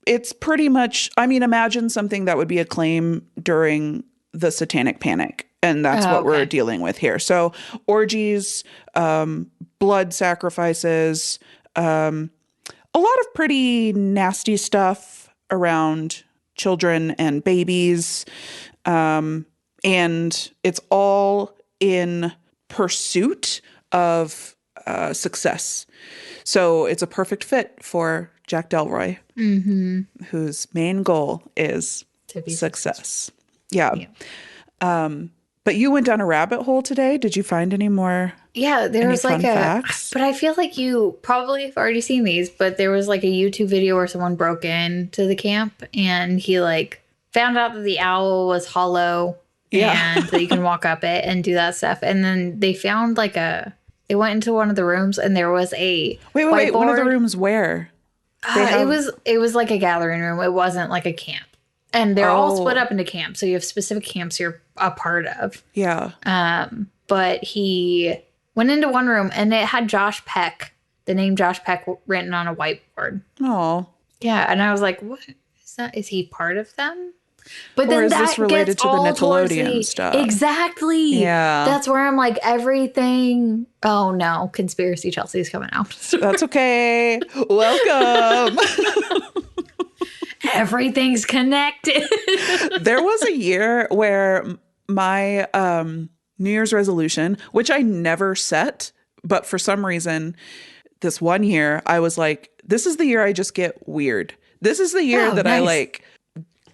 It's pretty much, imagine something that would be a claim during the Satanic Panic. And that's what we're dealing with here. So orgies, blood sacrifices, a lot of pretty nasty stuff around children and babies. And it's all in pursuit of success. So it's a perfect fit for Jack Delroy, whose main goal is to be success. Yeah. But you went down a rabbit hole today. Did you find any more? Yeah, there was like facts? But I feel like you probably have already seen these, but there was like a YouTube video where someone broke into the camp and he like found out that the owl was hollow and that you can walk up it and do that stuff. And then they found they went into one of the rooms and there was a Wait, one of the rooms where? It was like a gathering room. It wasn't like a camp. And they're all split up into camps. So you have specific camps you're a part of. Yeah. But he went into one room and it had Josh Peck, the name Josh Peck written on a whiteboard. Oh. Yeah. And I was like, what is that? Is he part of them? But then is this related to the Nickelodeon stuff? Exactly. Yeah. That's where I'm like, everything. Oh no, conspiracy Chelsea's coming out. That's okay. Welcome. Everything's connected. There was a year where my New Year's resolution, which I never set, but for some reason, this one year, I was like, this is the year I just get weird. This is the year that nice. I like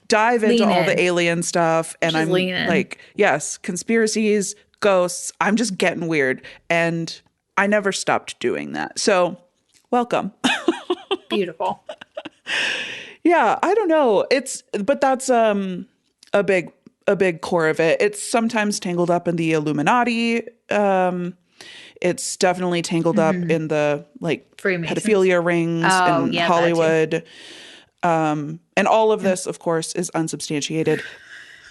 dive into all the alien stuff. And I'm like, yes, conspiracies, ghosts. I'm just getting weird. And I never stopped doing that. So welcome. Beautiful. Yeah, I don't know. But that's a big core of it. It's sometimes tangled up in the Illuminati. It's definitely tangled up in the like pedophilia rings in Hollywood. And all of this, of course, is unsubstantiated.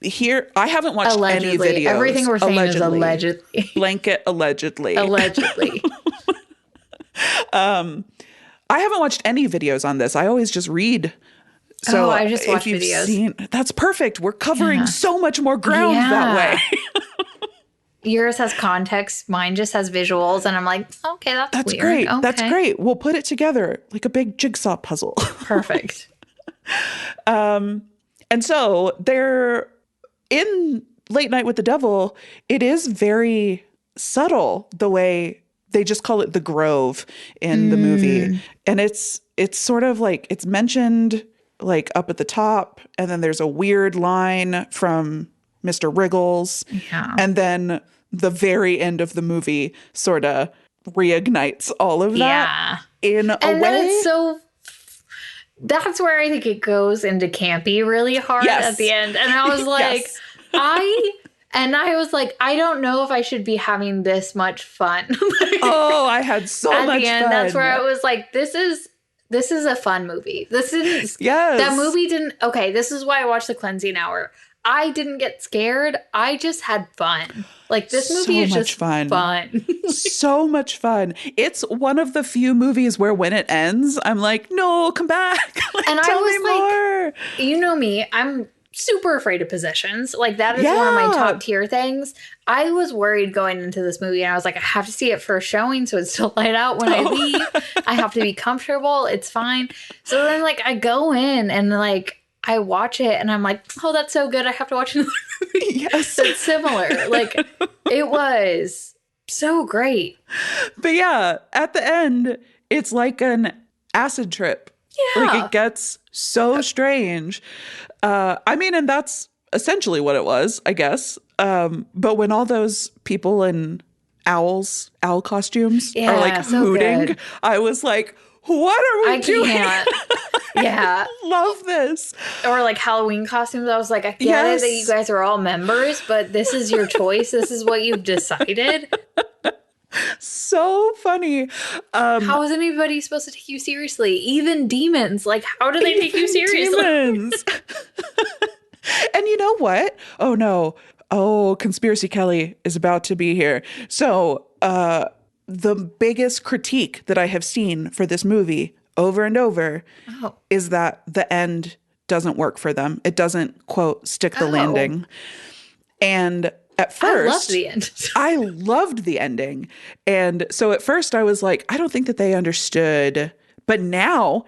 Here, I haven't watched any videos. Everything we're saying is allegedly. Blanket allegedly. Allegedly. I haven't watched any videos on this. I always just read. So I just watch videos. That's perfect. We're covering so much more ground that way. Yours has context. Mine just has visuals. And I'm like, okay, that's weird. Great. Okay. That's great. We'll put it together like a big jigsaw puzzle. Perfect. And so they're in Late Night with the Devil. It is very subtle the way they just call it the Grove in the movie. And it's sort of like it's mentioned like up at the top. And then there's a weird line from Mr. Wriggles. Yeah. And then the very end of the movie sort of reignites all of that in a way. And then it's so... That's where I think it goes into campy really hard at the end. And I was like, I was like, I don't know if I should be having this much fun. I had so much at the end, fun. That's where I was like, this is a fun movie. This isn't, that movie didn't, okay, this is why I watched The Cleansing Hour. I didn't get scared. I just had fun. Like, this movie is just fun. So much fun. It's one of the few movies where when it ends, I'm like, no, come back. Like, and tell me more. You know me, I'm super afraid of possessions. Like, that is one of my top tier things. I was worried going into this movie, and I was like, I have to see it first showing so it's still light out when I leave. I have to be comfortable. It's fine. So then, like, I go in and, like, I watch it and I'm like, oh, that's so good. I have to watch another movie. Yes. It's similar. Like, it was so great. But yeah, at the end, it's like an acid trip. Yeah. Like, it gets so strange. I mean, and that's essentially what it was, I guess. But when all those people in owl costumes are like hooting, good. I was like, what are we doing? Can't. Yeah. Love this. Or like Halloween costumes. I was like, I get it that you guys are all members, but this is your choice. This is what you've decided. So funny. How is anybody supposed to take you seriously? Even demons. Like, how do they take you seriously? Demons. And you know what? Oh, no. Oh, Conspiracy Kelly is about to be here. So, the biggest critique that I have seen for this movie over and over is that the end doesn't work for them. It doesn't, quote, stick the landing. And at first, I loved the end. I loved the ending. And so at first I was like, I don't think that they understood. But now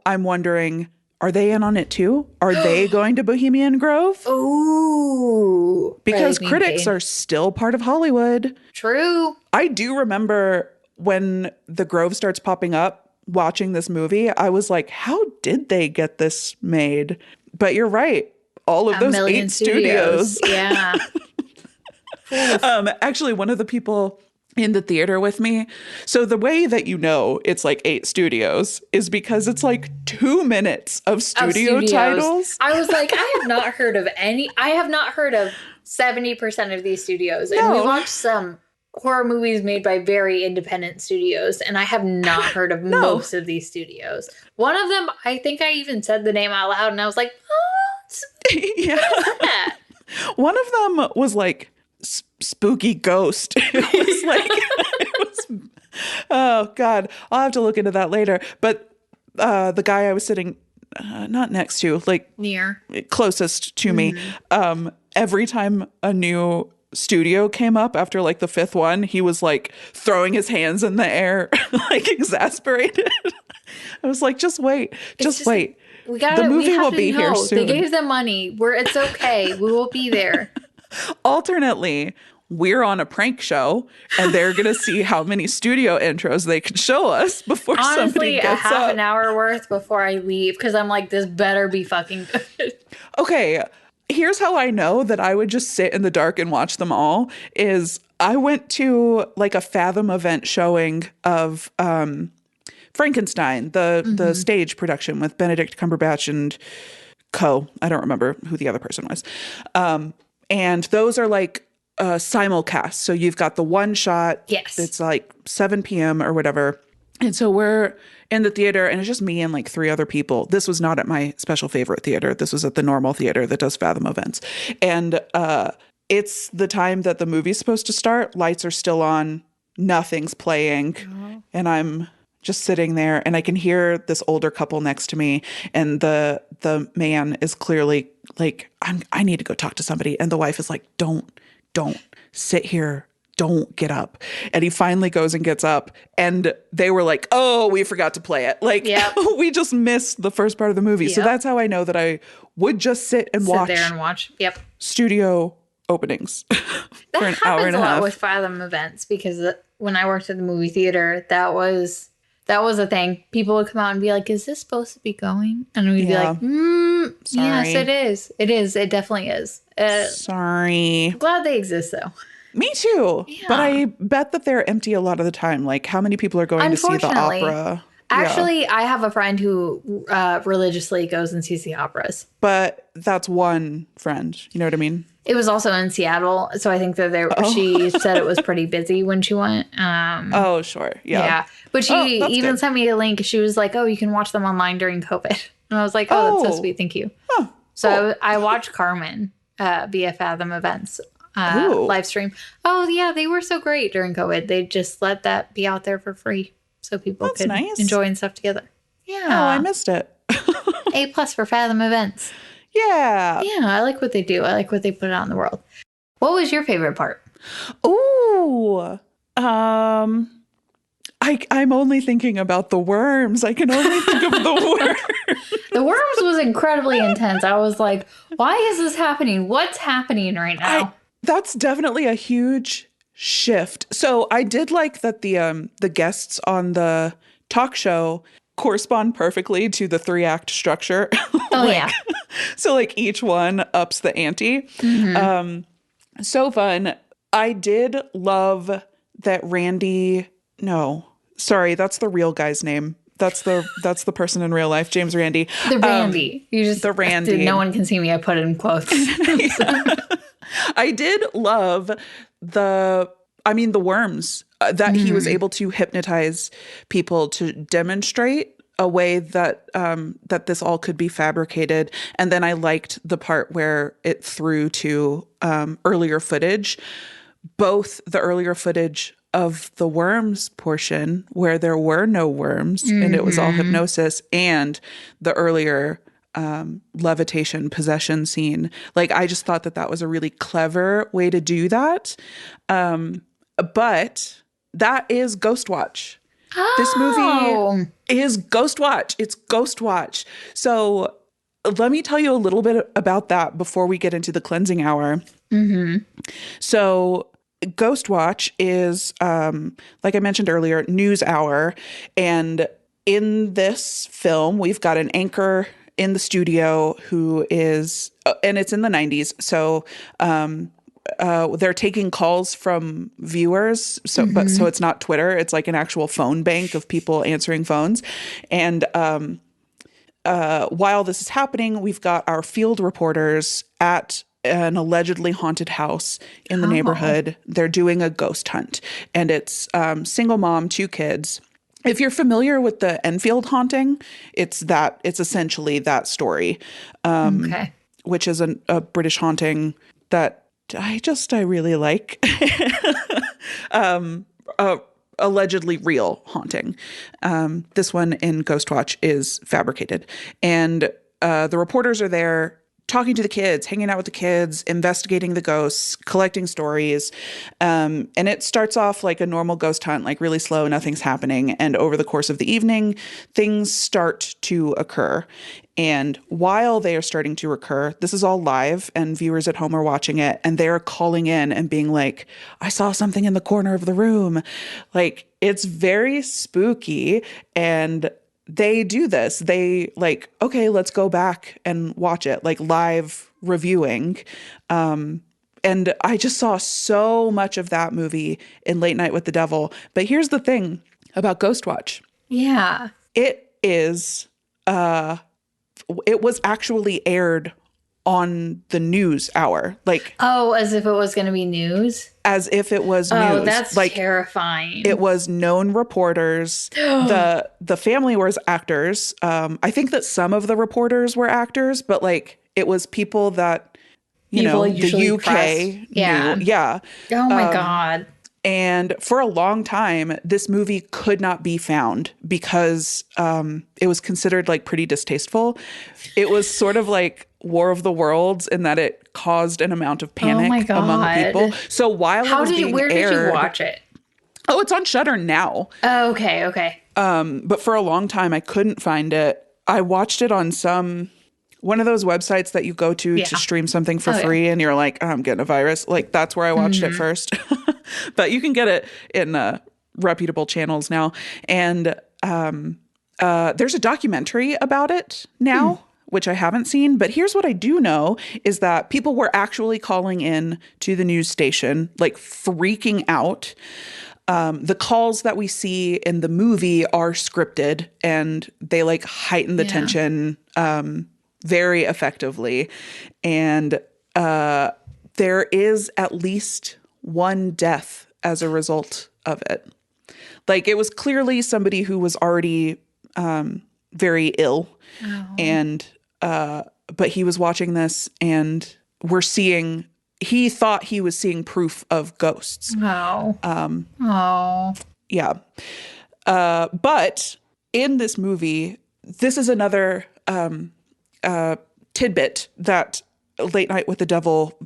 I'm wondering, are they in on it too? Are they going to Bohemian Grove? Ooh. Because critics are still part of Hollywood. True. I do remember when the Grove starts popping up, watching this movie, I was like, how did they get this made? But you're right. All of those 8 studios. Yeah. Actually, one of the people in the theater with me, so the way that you know it's like 8 studios is because it's like 2 minutes of studio titles. I was like, I have not heard of 70% of these studios. And we watched some horror movies made by very independent studios, and I have not heard of most of these studios. One of them, I think I even said the name out loud, and I was like, what? Yeah. What is that? One of them was like Spooky Ghost. It was oh God, I'll have to look into that later. But the guy I was sitting not next to, like near, closest to me, every time a new studio came up after like the 5th one, he was like throwing his hands in the air, like exasperated. I was like, just wait. The movie will be here soon. They gave them money. It's okay. We will be there. Alternately, we're on a prank show and they're going to see how many studio intros they can show us before somebody gets up. Honestly, a half an hour worth before I leave, because I'm like, this better be fucking good. Okay. Here's how I know that I would just sit in the dark and watch them all is I went to like a Fathom event showing of Frankenstein, the stage production with Benedict Cumberbatch and I don't remember who the other person was. And those are like simulcast. So you've got the one shot. Yes. It's like 7 p.m. or whatever. And so we're in the theater and it's just me and like 3 other people. This was not at my special favorite theater. This was at the normal theater that does Fathom events. And it's the time that the movie's supposed to start. Lights are still on. Nothing's playing. Oh. And I'm just sitting there and I can hear this older couple next to me. And the man is clearly like, I need to go talk to somebody. And the wife is like, don't sit here. Don't get up. And he finally goes and gets up. And they were like, oh, we forgot to play it. Like, we just missed the first part of the movie. Yep. So that's how I know that I would just sit there and watch. Yep. Studio openings for an hour and a half. That happens a lot with Fathom events because when I worked at the movie theater, that was a thing. People would come out and be like, is this supposed to be going? And we'd be like, yes, it is. It is. It definitely is. Sorry. I'm glad they exist, though. Me too. Yeah. But I bet that they're empty a lot of the time. Like, how many people are going to see the opera? Actually, I have a friend who religiously goes and sees the operas. But that's one friend. You know what I mean? It was also in Seattle. So I think that she said it was pretty busy when she went. Oh, sure. Yeah. Yeah. But she even sent me a link. She was like, oh, you can watch them online during COVID. And I was like, oh, that's so sweet. Thank you. Huh. So I watched Carmen via Fathom Events. Live stream. Oh, yeah, they were so great during COVID. They just let that be out there for free so people could enjoy and stuff together. Yeah. Oh, I missed it. A+ for Fathom Events. Yeah. Yeah, I like what they do. I like what they put out in the world. What was your favorite part? Ooh. I'm only thinking about the worms. I can only think of the worms. The worms was incredibly intense. I was like, why is this happening? What's happening right now? That's definitely a huge shift. So I did like that the guests on the talk show correspond perfectly to the 3-act structure. Oh, yeah. So like each one ups the ante. Mm-hmm. So fun. I did love that Randy. No, sorry, that's the real guy's name. That's the person in real life, James Randi. The Randy. The Randy. No one can see me. I put it in quotes. I did love the worms that he was able to hypnotize people to demonstrate a way that that this all could be fabricated. And then I liked the part where it threw to earlier footage, both the earlier footage of the worms portion where there were no worms and it was all hypnosis, and the earlier levitation possession scene. Like, I just thought that was a really clever way to do that. But that is Ghostwatch. Oh. This movie is Ghostwatch. It's Ghostwatch. So let me tell you a little bit about that before we get into the cleansing hour. Mm-hmm. So Ghostwatch is, like I mentioned earlier, news hour. And in this film, we've got an anchor in the studio who is, and it's in the 90s. So they're taking calls from viewers. So, but so it's not Twitter. It's like an actual phone bank of people answering phones. And while this is happening, we've got our field reporters at an allegedly haunted house in the neighborhood. They're doing a ghost hunt, and it's single mom, 2 kids. If you're familiar with the Enfield haunting, it's essentially that story, which is a British haunting that I really like. Allegedly real haunting. This one in Ghostwatch is fabricated, and the reporters are there talking to the kids, hanging out with the kids, investigating the ghosts, collecting stories. And it starts off like a normal ghost hunt, like really slow, nothing's happening. And over the course of the evening, things start to occur. And while they are starting to occur, this is all live and viewers at home are watching it, and they're calling in and being like, I saw something in the corner of the room. Like, it's very spooky. And they do this. They like, okay, let's go back and watch it, like live reviewing. And I just saw so much of that movie in Late Night with the Devil. But here's the thing about Ghostwatch. Yeah. It is, it was actually aired on the news hour. Like, oh, as if it was going to be news? As if it was news. Oh, that's like, terrifying. It was known reporters. The family was actors. I think that some of the reporters were actors, but like it was people that, you know, the UK knew. Yeah. Oh my God. And for a long time, this movie could not be found because it was considered like pretty distasteful. It was sort of like War of the Worlds in that it caused an amount of panic among people. So while it was being where aired, did you watch it? Oh, it's on Shudder now. Oh, okay. But for a long time, I couldn't find it. I watched it on one of those websites that you go to stream something for free, and you're like, oh, I'm getting a virus. Like, that's where I watched it first. But you can get it in reputable channels now. And there's a documentary about it now, which I haven't seen. But here's what I do know is that people were actually calling in to the news station, like freaking out. The calls that we see in the movie are scripted, and they like heighten the tension very effectively. And there is at least one death as a result of it. Like, it was clearly somebody who was already very ill. And but he was watching this, and he thought he was seeing proof of ghosts. Yeah. But in this movie, this is another tidbit that Late Night with the Devil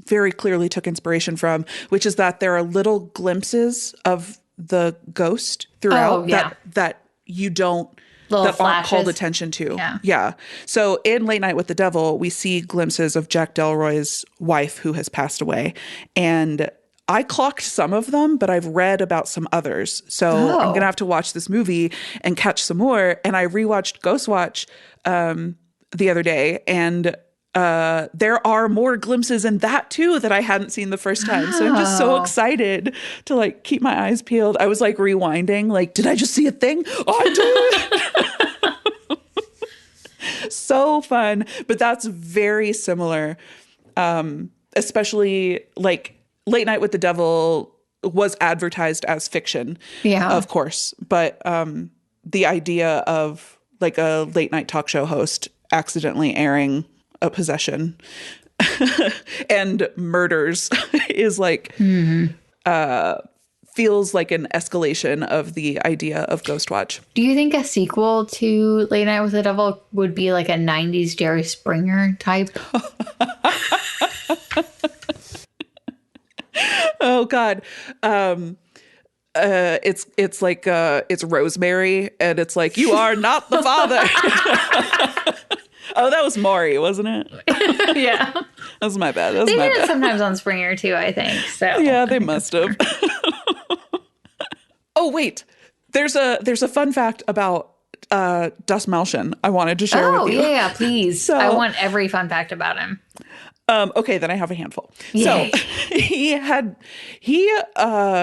very clearly took inspiration from, which is that there are little glimpses of the ghost throughout that you don't that aren't called attention to. Yeah. So in Late Night with the Devil, we see glimpses of Jack Delroy's wife who has passed away. And I clocked some of them, but I've read about some others. So I'm going to have to watch this movie and catch some more. And I rewatched Ghostwatch the other day, and there are more glimpses in that too that I hadn't seen the first time. So I'm just so excited to like keep my eyes peeled. I was like rewinding, like, did I just see a thing? Oh, I did. So fun. But that's very similar. Especially like Late Night with the Devil was advertised as fiction, of course. But the idea of like a late night talk show host accidentally airing a possession and murders is like feels like an escalation of the idea of Ghostwatch. Do you think a sequel to Late Night with the Devil would be like a 90s Jerry Springer type? Oh God. It's like it's Rosemary, and it's like, you are not the father. Oh, that was Maury, wasn't it? Yeah. That was my bad. They did it sometimes on Springer too, I think. So yeah, they must have. Oh wait, there's a fun fact about Das Malchen I wanted to share with you. Oh yeah, please. So, I want every fun fact about him. Okay, then I have a handful. Yay. So he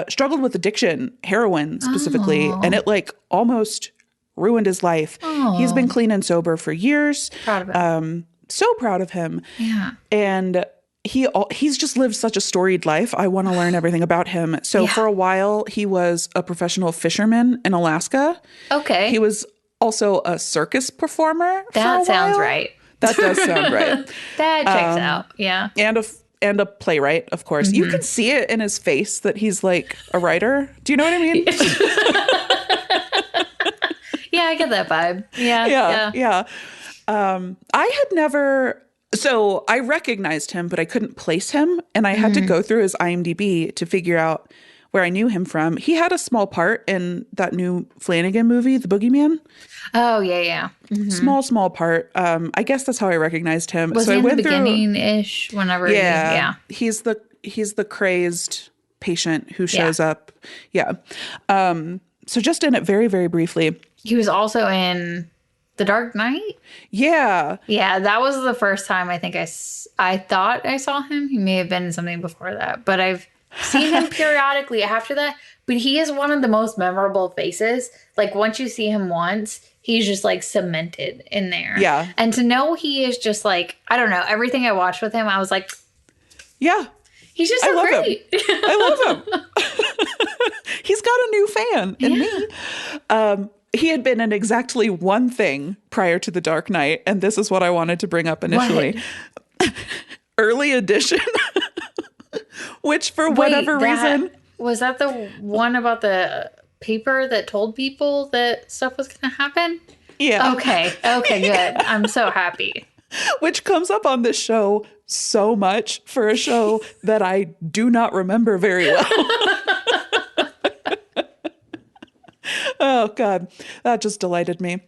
struggled with addiction, heroin specifically, and it like almost ruined his life. He's been clean and sober for years. Proud of him. So proud of him. Yeah. And he's just lived such a storied life. I want to learn everything about him. So for a while, he was a professional fisherman in Alaska. Okay. He was also a circus performer. That sounds right. That does sound right. That checks out. Yeah. And a playwright, of course. Mm-hmm. You can see it in his face that he's like a writer. Do you know what I mean? Yeah, I get that vibe. Yeah. I had never... So I recognized him, but I couldn't place him. And I had to go through his IMDb to figure out where I knew him from. He had a small part in that new Flanagan movie, The Boogeyman. Oh, yeah. Mm-hmm. Small part. I guess that's how I recognized him. Was so he I in went the beginning-ish? Whenever. Yeah. He's the crazed patient who shows up. Yeah. So just in it very, very briefly. He was also in The Dark Knight? Yeah. Yeah, that was the first time I think I thought I saw him. He may have been in something before that, but I've seen him periodically after that, but he is one of the most memorable faces. Like, once you see him once, he's just, like, cemented in there. Yeah. And to know he is just, like, I don't know, everything I watched with him, I was like, yeah. He's just so great. I love him. He's got a new fan in me. He had been in exactly one thing prior to The Dark Knight, and this is what I wanted to bring up initially. Early Edition, which for whatever reason... Was that the one about the paper that told people that stuff was going to happen? Yeah. Okay, good. I'm so happy. Which comes up on this show so much for a show that I do not remember very well. Oh, God. That just delighted me.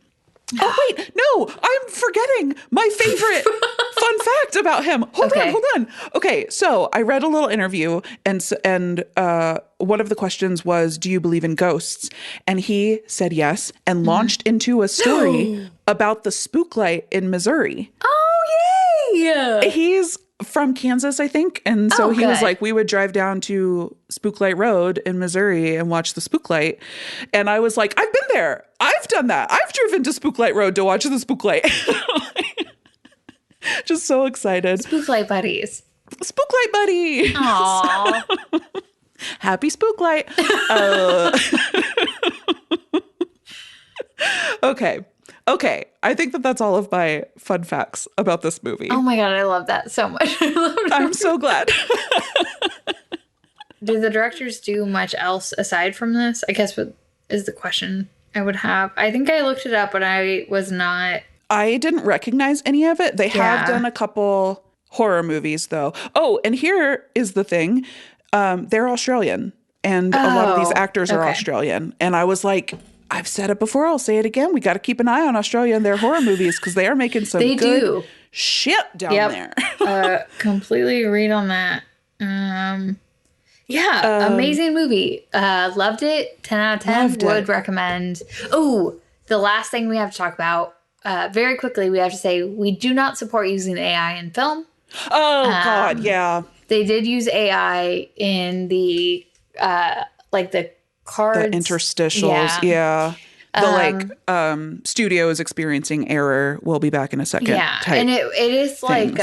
Oh, wait. No, I'm forgetting my favorite fun fact about him. Hold on. Okay, so I read a little interview, and one of the questions was, do you believe in ghosts? And he said yes, and launched into a story about the spook light in Missouri. Oh, yay! He's from Kansas, I think. And so he was like, we would drive down to Spooklight Road in Missouri and watch the Spooklight. And I was like, I've been there. I've done that. I've driven to Spooklight Road to watch the Spooklight. Just so excited. Spooklight buddies. Spooklight buddy. Aww. Happy Spooklight. Okay. I think that's all of my fun facts about this movie. Oh my God, I love that so much. I'm so glad. Do the directors do much else aside from this? I guess what is the question I would have. I think I looked it up, but I was not. I didn't recognize any of it. They have done a couple horror movies, though. Oh, and here is the thing. They're Australian, and a lot of these actors are Australian. And I was like, I've said it before, I'll say it again. We got to keep an eye on Australia and their horror movies because they are making some good shit down there. Completely read on that. Amazing movie. Loved it. 10 out of 10. Would recommend. Oh, the last thing we have to talk about very quickly, we have to say we do not support using AI in film. Oh, God, yeah. They did use AI in the the cards. The interstitials, yeah. The studio is experiencing error. We'll be back in a second. Yeah, and it is things.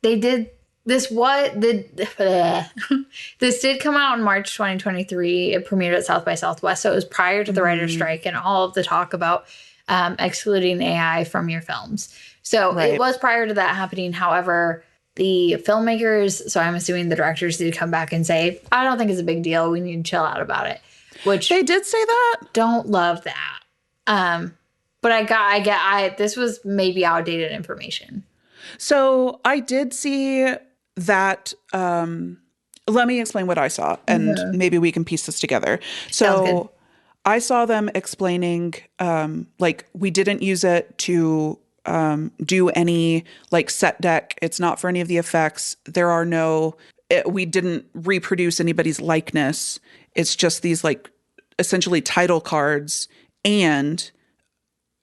They did this. This did come out in March 2023. It premiered at South by Southwest, so it was prior to the writer's strike and all of the talk about excluding AI from your films. So it was prior to that happening. However, the filmmakers, so I'm assuming the directors, did come back and say, I don't think it's a big deal. We need to chill out about it. Which they did say that. Don't love that. But this was maybe outdated information. So I did see that. Let me explain what I saw, and maybe we can piece this together. So I saw them explaining, we didn't use it to do any set deck. It's not for any of the effects. There are we didn't reproduce anybody's likeness. It's just these essentially title cards, and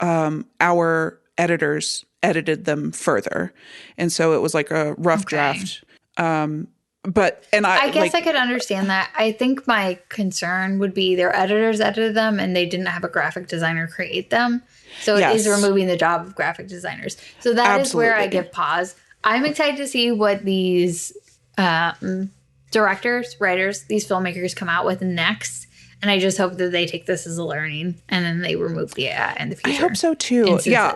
our editors edited them further. And so it was like a rough draft. I guess I could understand that. I think my concern would be their editors edited them and they didn't have a graphic designer create them. So it is removing the job of graphic designers. So that is where I give pause. I'm excited to see what these directors, writers, these filmmakers come out with next. And I just hope that they take this as a learning and then they remove the AI in the future. I hope so too. Instances. Yeah,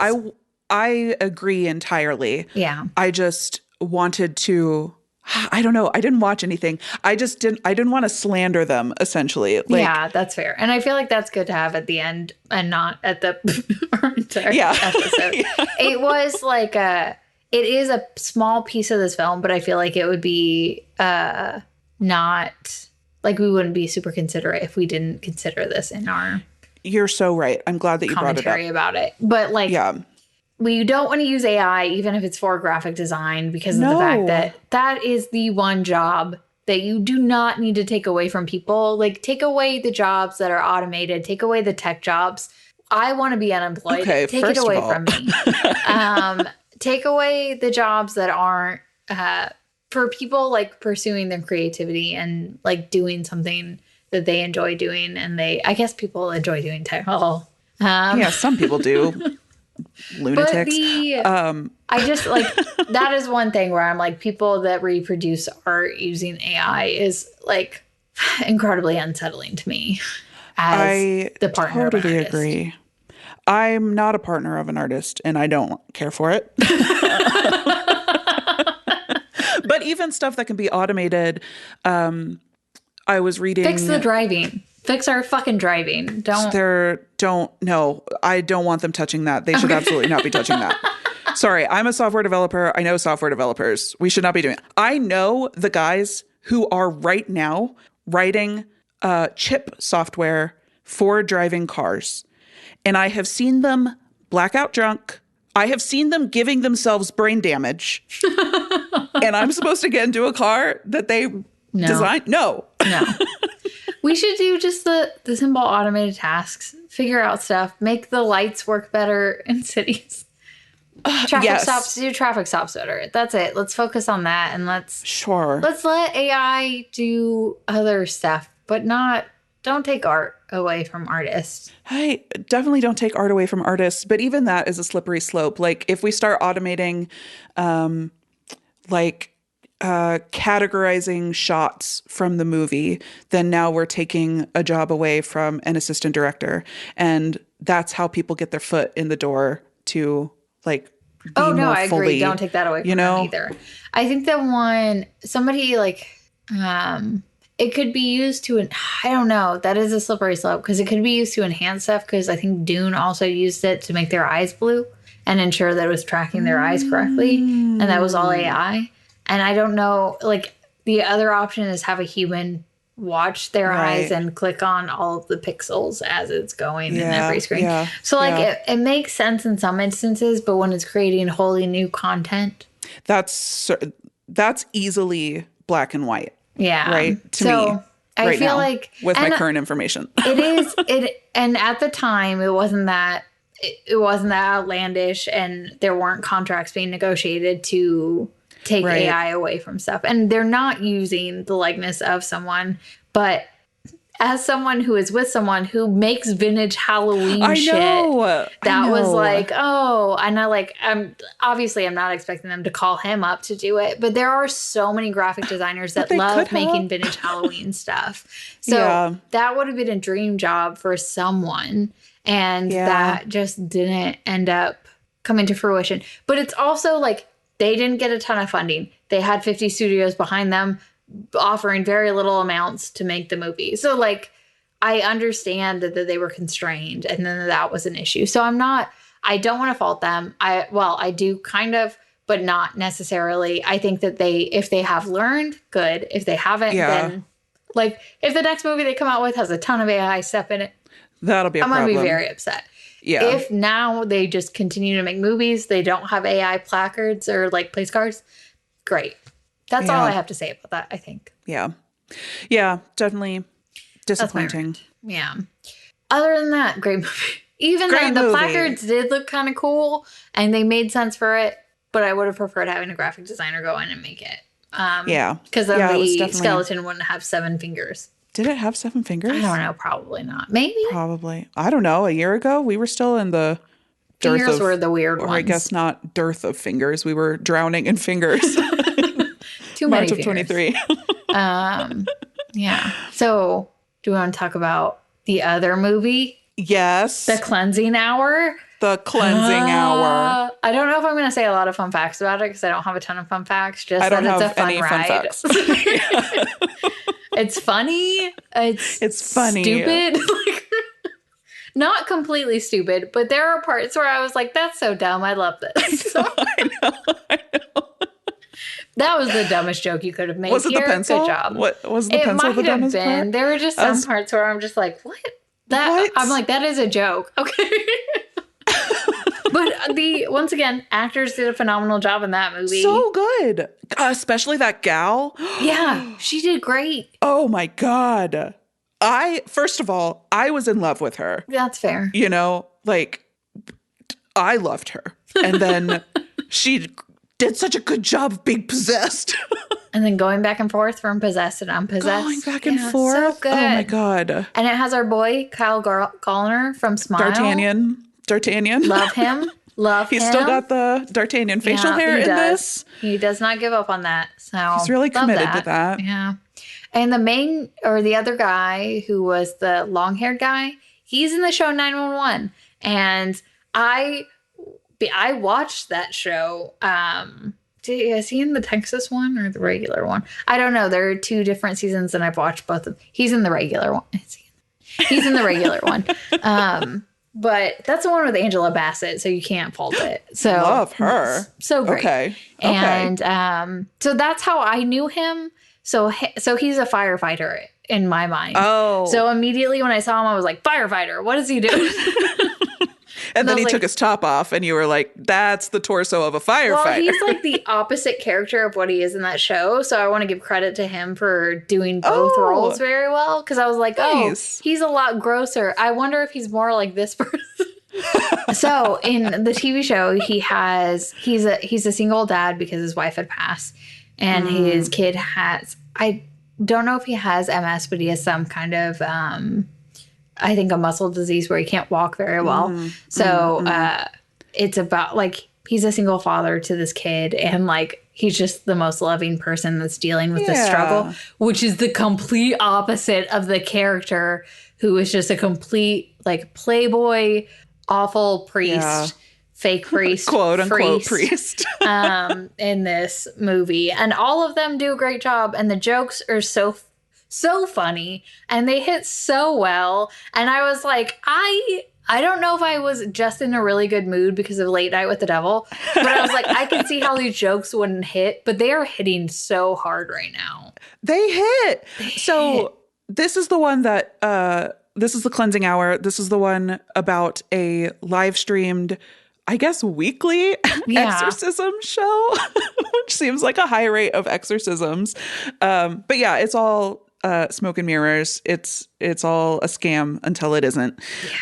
I agree entirely. Yeah. I just wanted to, I don't know. I didn't watch anything. I didn't want to slander them, essentially. Yeah, that's fair. And I feel like that's good to have at the end and not at the entire episode. Yeah. It was it is a small piece of this film, but I feel like it would be not, we wouldn't be super considerate if we didn't consider this in our You're so right. I'm glad that you brought it up. Commentary about it. But we don't want to use AI, even if it's for graphic design, because of the fact that that is the one job that you do not need to take away from people. Take away the jobs that are automated. Take away the tech jobs. I want to be unemployed. Okay, take it away from me. Take away the jobs that aren't for people like pursuing their creativity and like doing something that they enjoy doing, and I guess people enjoy doing tech. Yeah, some people do. Lunatics. But I just like that is one thing where I'm like, people that reproduce art using AI is like incredibly unsettling to me as the partner of an artist. Agree. I'm not a partner of an artist, and I don't care for it. But even stuff that can be automated, I was reading. Fix the driving. Fix our fucking driving. No, I don't want them touching that. They should absolutely not be touching that. Sorry, I'm a software developer. I know software developers. We should not be doing it. I know the guys who are right now writing chip software for driving cars. And I have seen them blackout drunk. I have seen them giving themselves brain damage. And I'm supposed to get into a car that they designed? No. We should do just the simple automated tasks, figure out stuff, make the lights work better in cities. Traffic stops better. That's it. Let's focus on that, and let's let AI do other stuff, but don't take art away from artists. I definitely don't take art away from artists, but even that is a slippery slope. Like if we start automating categorizing shots from the movie, then now we're taking a job away from an assistant director. And that's how people get their foot in the door to like be I fully, agree. Don't take that away from them either. I think that somebody like it could be used to I don't know, that is a slippery slope, because it could be used to enhance stuff, because I think Dune also used it to make their eyes blue and ensure that it was tracking their eyes correctly, and that was all AI. And I don't know, like, the other option is have a human watch their eyes and click on all of the pixels as it's going in every screen. Yeah, so, like, it makes sense in some instances, but when it's creating wholly new content. That's easily black and white. Yeah. Right? To me. I feel like. With my current information. And at the time, it wasn't that outlandish, and there weren't contracts being negotiated to take AI away from stuff. And they're not using the likeness of someone, but as someone who is with someone who makes vintage Halloween shit, that was like, I'm not expecting them to call him up to do it, but there are so many graphic designers that love making vintage Halloween stuff. So that would have been a dream job for someone, and that just didn't end up coming to fruition. But it's also like, they didn't get a ton of funding. They had 50 studios behind them offering very little amounts to make the movie. So, like, I understand that they were constrained, and then that was an issue. So I don't want to fault them. I do kind of, but not necessarily. I think that if they have learned, good. If they haven't, then, like, if the next movie they come out with has a ton of AI stuff in it, that'll be a problem. I'm going to be very upset. Yeah. If now they just continue to make movies, they don't have AI placards or like place cards, great. That's all I have to say about that, I think. Yeah. Yeah, definitely disappointing. Yeah. Other than that, great movie. Even then, the placards did look kind of cool and they made sense for it, but I would have preferred having a graphic designer go in and make it. Because then the skeleton wouldn't have 7 fingers. Did it have 7 fingers? I don't know. Probably not. Maybe. Probably. I don't know. A year ago, we were still in the dearth fingers were the weird ones. Or I guess not dearth of fingers. We were drowning in fingers. Too many March of 23. Yeah. So, do we want to talk about the other movie? Yes. The Cleansing Hour. The Cleansing Hour. I don't know if I'm going to say a lot of fun facts about it, because I don't have a ton of fun facts. Just that it's a fun ride. It's funny. It's funny. Stupid. Not completely stupid, but there are parts where I was like, that's so dumb. I love this. I know. That was the dumbest joke you could have made. Was it here. the pencil? Good job. What was the pencil the dumbest part? It might have been. There were just some parts where I'm just like, what? I'm like, that is a joke. Okay. But once again, actors did a phenomenal job in that movie. So good. Especially that gal. Yeah, she did great. Oh my God. First of all, I was in love with her. That's fair. You know, like, I loved her. And then she did such a good job of being possessed. And then going back and forth from possessed and unpossessed. Going back and forth. So good. Oh my God. And it has our boy Kyle Gallner from Smile. D'Artagnan. Love him. He's still got the D'Artagnan facial hair in this. He does not give up on that. So he's really committed to that. Yeah. And the other guy who was the long-haired guy, he's in the show 911. And I watched that show. Is he in the Texas one or the regular one? I don't know. There are 2 different seasons, and I've watched both of them. He's in the regular one. He's in the regular one. But that's the one with Angela Bassett, so you can't fault it. So love her. So great. Okay. And so that's how I knew him. So he's a firefighter in my mind. Oh. So immediately when I saw him, I was like, firefighter, what does he do? And then he took his top off, and you were like, that's the torso of a firefighter. Well, he's like the opposite character of what he is in that show. So I want to give credit to him for doing both roles very well. Because I was like, nice. He's a lot grosser. I wonder if he's more like this person. So in the TV show, he's a single dad because his wife had passed. And his kid I don't know if he has MS, but he has some kind of... I think a muscle disease where he can't walk very well. So it's about like he's a single father to this kid, and like he's just the most loving person that's dealing with the struggle, which is the complete opposite of the character who is just a complete like playboy, awful priest, fake priest, quote unquote priest in this movie. And all of them do a great job, and the jokes are so funny, and they hit so well. And I was like, I don't know if I was just in a really good mood because of Late Night with the Devil, but I was like, I can see how these jokes wouldn't hit, but they are hitting so hard right now. They hit. This is the one that this is the Cleansing Hour. This is the one about a live streamed, I guess, weekly exorcism show, which seems like a high rate of exorcisms. But yeah, it's all smoke and mirrors. It's all a scam until it isn't.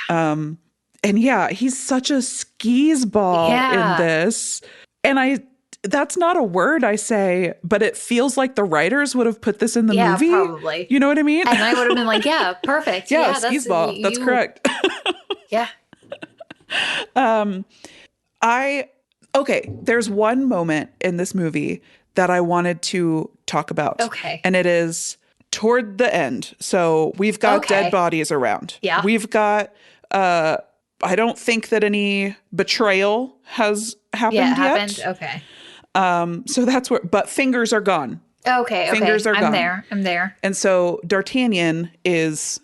And he's such a skis ball in this. And that's not a word I say, but it feels like the writers would have put this in the movie. Yeah, probably. You know what I mean? And I would have been like, yeah, perfect. Yeah, skis ball. That's correct. Yeah. There's one moment in this movie that I wanted to talk about. Okay. And it is toward the end. So we've got dead bodies around. Yeah. We've got, I don't think that any betrayal has happened yet. Okay. So that's where, but fingers are gone. Okay. Fingers are gone. I'm there. And so D'Artagnan is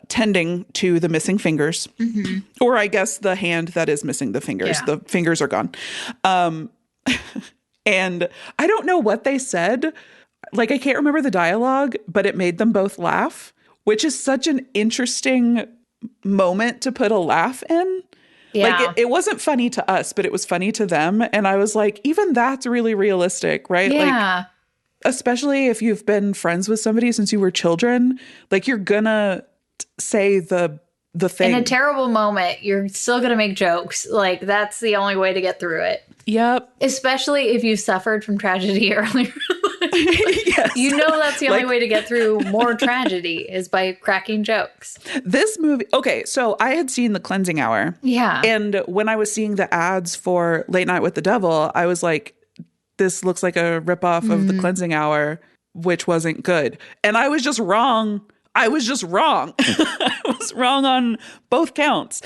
tending to the missing fingers, or I guess the hand that is missing the fingers. The fingers are gone. And I don't know what they said. Like, I can't remember the dialogue, but it made them both laugh, which is such an interesting moment to put a laugh in. Yeah. Like, it wasn't funny to us, but it was funny to them. And I was like, even that's really realistic, right? Yeah. Like, especially if you've been friends with somebody since you were children, like, you're gonna say the thing. In a terrible moment, you're still gonna make jokes. Like, that's the only way to get through it. Yep. Especially if you suffered from tragedy earlier. Yes. You know that's the only way to get through more tragedy is by cracking jokes. This movie, so I had seen The Cleansing Hour. Yeah. And when I was seeing the ads for Late Night with the Devil, I was like, this looks like a ripoff of The Cleansing Hour, which wasn't good. And I was just wrong. I was wrong on both counts.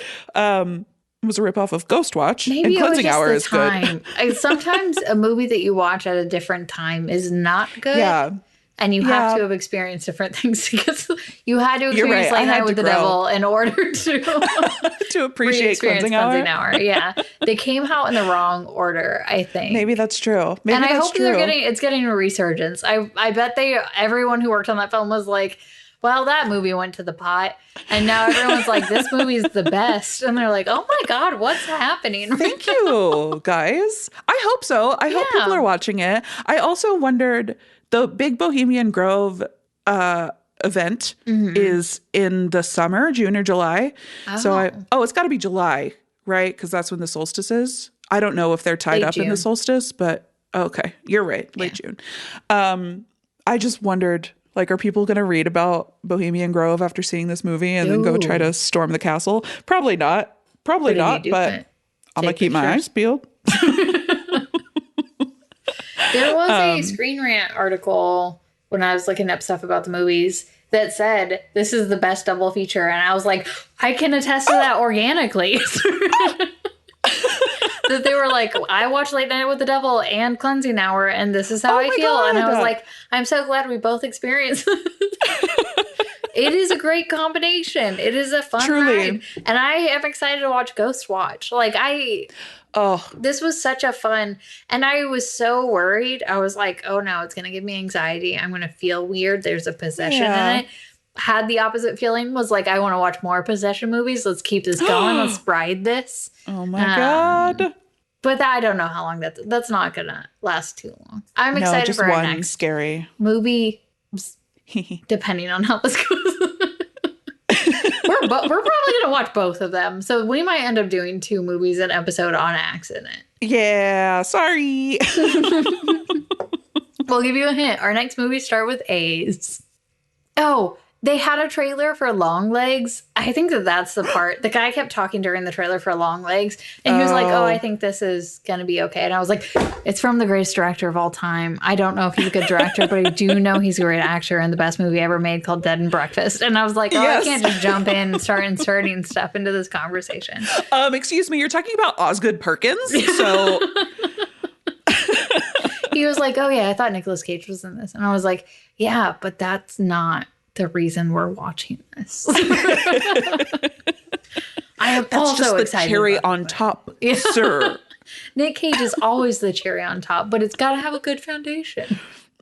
It was a ripoff of Ghostwatch. Maybe and Cleansing Hour is good. Sometimes a movie that you watch at a different time is not good. Yeah. And you have to have experienced different things because you had to experience Late Night with the Devil in order to appreciate Cleansing Hour. Yeah. They came out in the wrong order, I think. Maybe that's true. And I hope it's getting a resurgence. I bet everyone who worked on that film was like, well, that movie went to the pot. And now everyone's like, this movie's the best. And they're like, oh my God, what's happening? Thank you, guys. I hope so. I hope people are watching it. I also wondered, the Big Bohemian Grove event is in the summer, June or July. Oh. So it's got to be July, right? Because that's when the solstice is. I don't know if they're tied up in the solstice, but Okay. You're right. Late June. I just wondered, like, are people going to read about Bohemian Grove after seeing this movie and then go try to storm the castle? Probably not. Probably not, but I'm going to keep my eyes peeled. There was a Screen Rant article when I was looking up stuff about the movies that said this is the best double feature. And I was like, I can attest to that organically. That they were like, I watched Late Night with the Devil and Cleansing Hour, and this is how I feel. God. And I was like, I'm so glad we both experienced it. Is a great combination. It is a fun ride. And I am excited to watch Ghostwatch. Like, this was such a fun, and I was so worried. I was like, oh no, it's going to give me anxiety. I'm going to feel weird. There's a possession in it. Had the opposite feeling, was like, I want to watch more possession movies. Let's keep this going. Let's ride this. Oh my God. But I don't know how long that's not going to last too long. I'm excited for our next scary movie, depending on how this goes. We're probably going to watch both of them. So we might end up doing 2 movies an episode on accident. Yeah, sorry. We'll give you a hint. Our next movies start with A's. Oh, they had a trailer for Longlegs. I think that's the part. The guy kept talking during the trailer for Longlegs. And he was like, oh, I think this is going to be okay. And I was like, it's from the greatest director of all time. I don't know if he's a good director, but I do know he's a great actor in the best movie ever made called Dead and Breakfast. And I was like, I can't just jump in and start inserting stuff into this conversation. Excuse me, you're talking about Osgood Perkins? So... He was like, oh, yeah, I thought Nicolas Cage was in this. And I was like, yeah, but that's not the reason we're watching this. I am also just the cherry on top, sir. Nick Cage is always the cherry on top, but it's got to have a good foundation.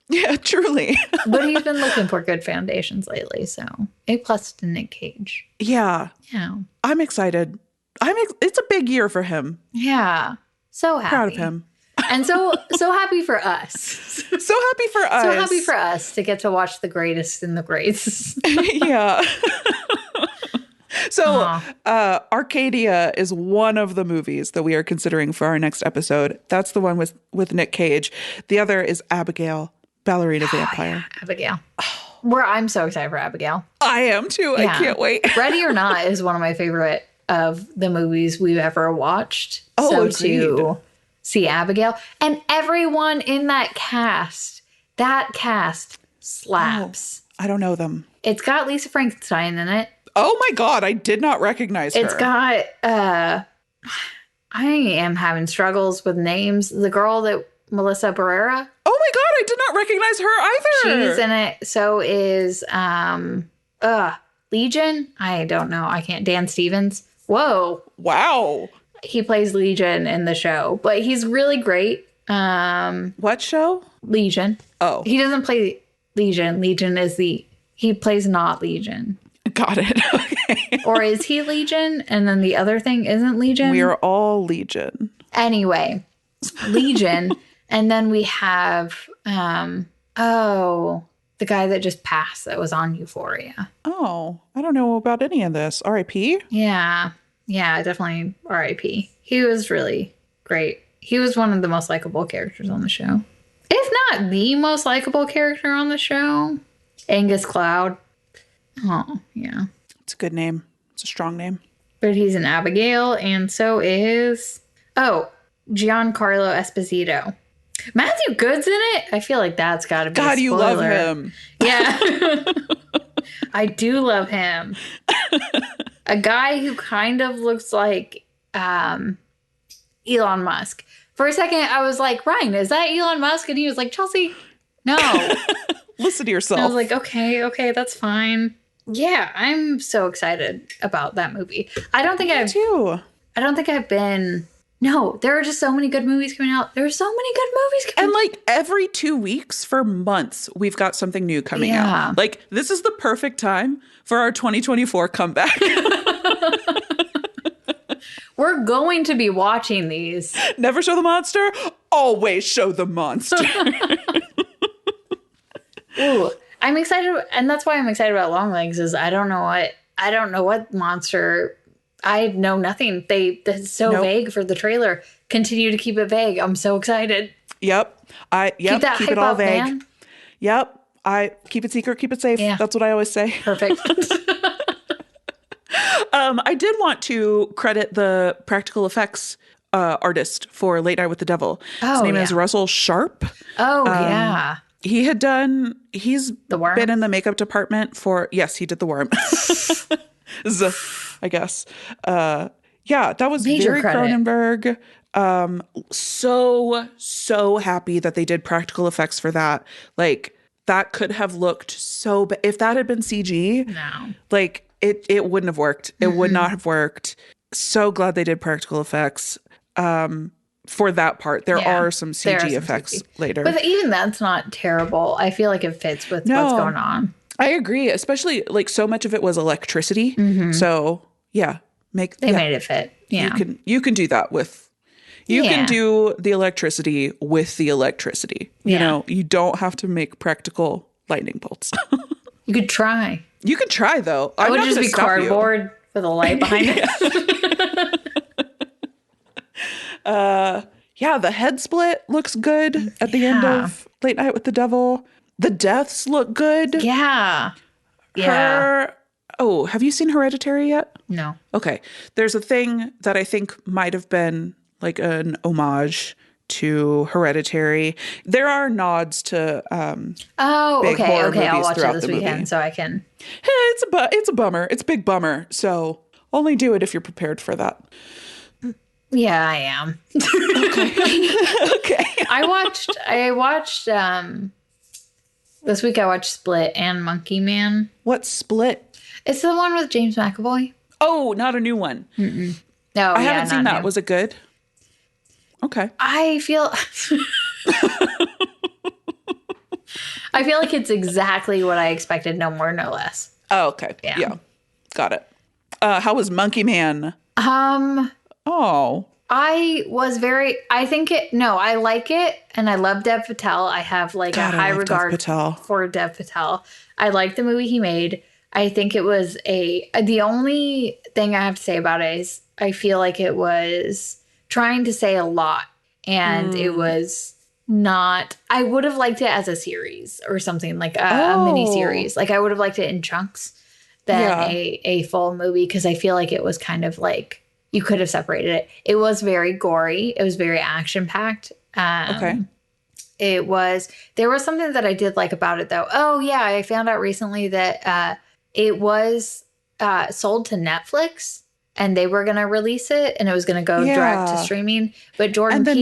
Yeah, truly. But he's been looking for good foundations lately, so A+ to Nick Cage. Yeah. Yeah. I'm excited. It's a big year for him. Yeah. So happy. Proud of him. And so happy for us. So happy for us. So happy for us to get to watch the greatest in the greats. Yeah. So Arcadia is one of the movies that we are considering for our next episode. That's the one with Nick Cage. The other is Abigail, Ballerina Vampire. Yeah, Abigail. I'm so excited for Abigail. I am too. Yeah. I can't wait. Ready or Not is one of my favorite of the movies we've ever watched. Oh, agreed. To see Abigail and everyone in that cast slaps. Oh, I don't know them. It's got Lisa Frankenstein in it. Oh my God, I did not recognize her. It's got I am having struggles with names. The girl that Melissa Barrera. Oh my God, I did not recognize her either. She's in it. So is Legion. I don't know. I can't. Dan Stevens. Whoa. Wow. He plays Legion in the show, but he's really great. What show? Legion. Oh. He doesn't play Legion. Legion is he plays not Legion. Got it. Okay. Or is he Legion? And then the other thing isn't Legion? We are all Legion. Anyway, Legion. And then we have, the guy that just passed that was on Euphoria. Oh, I don't know about any of this. R.I.P.? Yeah. Yeah, definitely R.I.P. He was really great. He was one of the most likable characters on the show. If not the most likable character on the show. Angus Cloud. Oh, yeah. It's a good name. It's a strong name. But he's in Abigail, and so is... Giancarlo Esposito. Matthew Good's in it? I feel like that's got to be God, a spoiler. you love him. Yeah. I do love him. A guy who kind of looks like Elon Musk. For a second, I was like, Ryan, is that Elon Musk? And he was like, Chelsea, no. Listen to yourself. And I was like, okay, that's fine. Yeah, I'm so excited about that movie. I don't think I've been... No, there are just so many good movies coming out. There are so many good movies coming out. And like every 2 weeks for months, we've got something new coming out. Like this is the perfect time for our 2024 comeback. We're going to be watching these. Never show the monster, always show the monster. Ooh, I'm excited. And that's why I'm excited about Longlegs is I don't know what monster. I know nothing. It's so vague for the trailer. Continue to keep it vague. I'm so excited. Yep. Keep that keep hype it all up, vague. man. Yep. I keep it secret, keep it safe. Yeah. That's what I always say. Perfect. I did want to credit the practical effects artist for Late Night with the Devil. His name is Russell Sharp. Oh, yeah. He's The Worm? been in the makeup department for, yes, he did The Worm. I guess. Yeah, that was Major very credit. Cronenberg. So happy that they did practical effects for that. Like, that could have looked so bad. If that had been CG, No. like, it wouldn't have worked. It would not have worked. So glad they did practical effects for that part. There are some CG effects later. But even that's not terrible. I feel like it fits with what's going on. I agree. Especially, like, so much of it was electricity. So, yeah. They made it fit. Yeah. You can do that with... You can do the electricity with the electricity. You know, you don't have to make practical lightning bolts. You could try. You can try, though. It would just be cardboard with a light behind it. Yeah, the head split looks good at the end of Late Night with the Devil. The deaths look good. Yeah. Have you seen Hereditary yet? No. Okay. There's a thing that I think might have been like an homage to Hereditary. There are nods to big horror movies I'll watch it this movie. weekend so I can. It's a bummer. It's a big bummer. So only do it if you're prepared for that. Yeah, I am. Okay. I watched this week I watched Split and Monkeyman. What's Split? It's the one with James McAvoy. Oh, not a new one. No, I haven't seen that. New. Was it good? Okay. I feel like it's exactly what I expected, no more, no less. Oh, okay. Yeah. Got it. How was Monkeyman? Oh. I like it, and I love Dev Patel. I have like a high regard for Dev Patel. I like the movie he made. I think it was the only thing I have to say about it is I feel like it was trying to say a lot, and it was not. I would have liked it as a series or something, like a mini series. Like I would have liked it in chunks than a full movie, because I feel like it was kind of like you could have separated it. It was very gory. It was very action packed. There was something that I did like about it, though. Oh yeah, I found out recently that it was sold to Netflix. And they were going to release it, and it was going to go direct to streaming. But Jordan Peele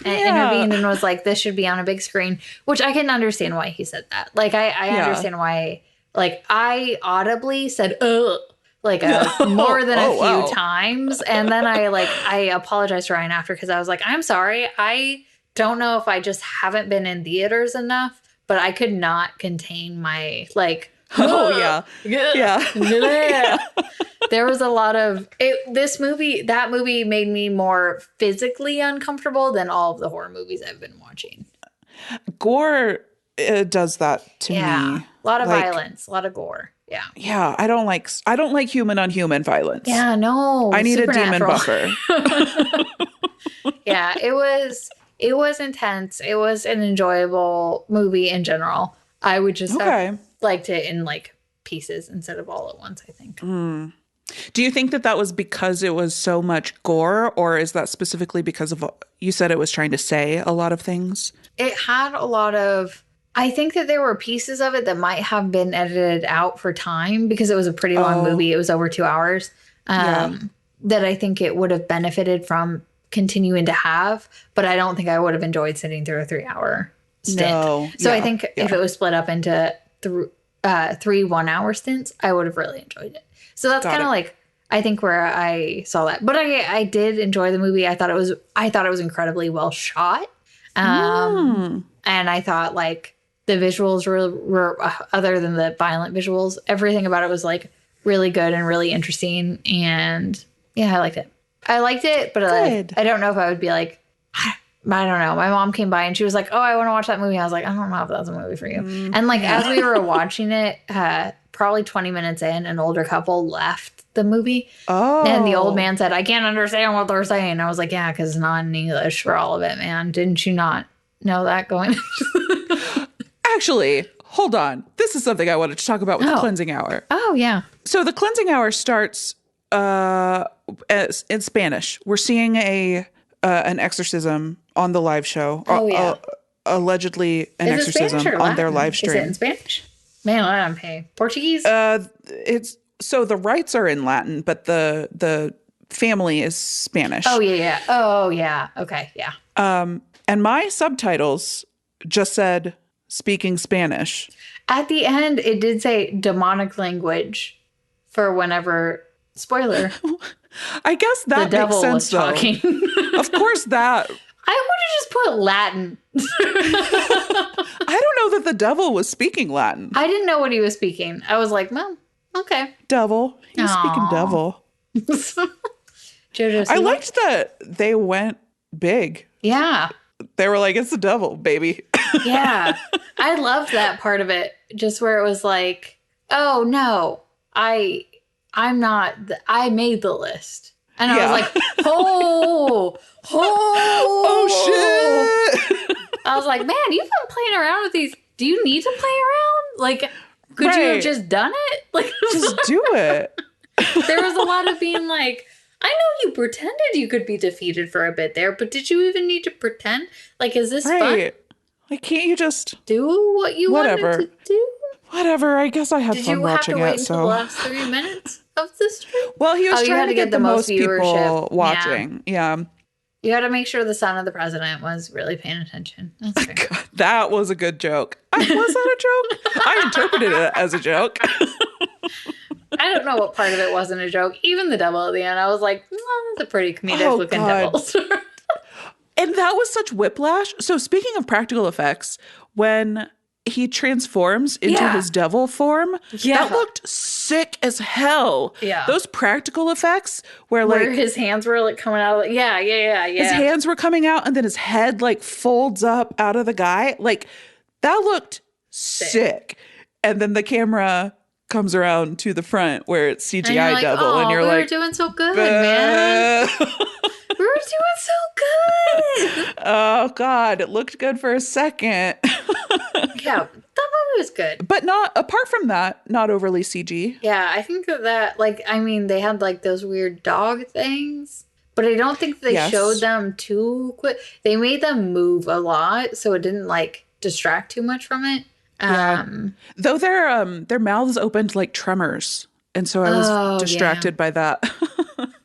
intervened and was like, this should be on a big screen, which I can understand why he said that. Like, I understand why, like, I audibly said, ugh, like more than a few times. And then I apologized to Ryan after, because I was like, I'm sorry. I don't know if I just haven't been in theaters enough, but I could not contain my, like, yeah. There was a lot of that movie made me more physically uncomfortable than all of the horror movies I've been watching. Gore does that to me. A lot of violence, a lot of gore. Yeah, I don't like human on human violence. Yeah, no. I need a demon buffer. Yeah, it was intense. It was an enjoyable movie in general. I would just have liked it in like pieces instead of all at once, I think. Do you think that was because it was so much gore, or is that specifically because of, you said it was trying to say a lot of things? It had a lot of, I think that there were pieces of it that might have been edited out for time, because it was a pretty long movie. It was over 2 hours. That I think it would have benefited from continuing to have, but I don't think I would have enjoyed sitting through a 3-hour stint. No. So I think if it was split up into 3 1-hour stints, I would have really enjoyed it. So that's kind of like, I think, where I saw that. But I did enjoy the movie. I thought it was incredibly well shot. And I thought like the visuals were other than the violent visuals, everything about it was like really good and really interesting. And yeah, I liked it. But I don't know if I would be like I don't know. My mom came by and she was like, oh, I want to watch that movie. I was like, I don't know if that's a movie for you. And like, as we were watching it, probably 20 minutes in, an older couple left the movie. Oh. And the old man said, I can't understand what they're saying. I was like, yeah, because it's not in English for all of it, man. Didn't you not know that going? Actually, hold on. This is something I wanted to talk about with the cleansing hour. Oh, yeah. So the cleansing hour starts in Spanish. We're seeing an exorcism on the live show. Oh, yeah. Allegedly an exorcism on their live stream. Is it in Spanish? Man, I don't pay. Portuguese? It's so the rights are in Latin, but the family is Spanish. Oh, yeah. Oh, yeah. Okay, yeah. And my subtitles just said speaking Spanish. At the end, it did say demonic language for whenever, spoiler. I guess that makes sense, though. Of course, that. I would have just put Latin. I don't know that the devil was speaking Latin. I didn't know what he was speaking. I was like, well, okay. Devil. He was speaking devil. JoJo, I liked that they went big. Yeah. They were like, it's the devil, baby. Yeah. I loved that part of it. Just where it was like, oh, no, I'm not, I made the list. And I was like, oh, shit. I was like, man, you've been playing around with these. Do you need to play around? Like, could you have just done it? Like, just do it. There was a lot of being like, I know you pretended you could be defeated for a bit there, but did you even need to pretend? Like, is this fun? Like, can't you just do what you wanted to do? Whatever. I guess I had fun watching it. Did you have to wait until the last 3 minutes of the stream? Well, he was trying to get the most people watching. Yeah. You got to make sure the son of the president was really paying attention. That's fair. God, that was a good joke. Was that a joke? I interpreted it as a joke. I don't know what part of it wasn't a joke. Even the devil at the end, I was like, that's a pretty comedic looking devil. And that was such whiplash. So speaking of practical effects, when he transforms into his devil form, that looked sick as hell. Yeah. Those practical effects where his hands were like coming out. Yeah. His hands were coming out and then his head like folds up out of the guy. Like that looked sick. And then the camera comes around to the front where it's CGI like, devil. And you're we like, were doing so good, man. We were doing so good. Oh, God. It looked good for a second. Yeah, that movie was good. But not, apart from that, not overly CG. Yeah, I think that like, I mean, they had like those weird dog things, but I don't think they showed them too quick. They made them move a lot, so it didn't like distract too much from it. Though their mouths opened like tremors. And so I was distracted by that.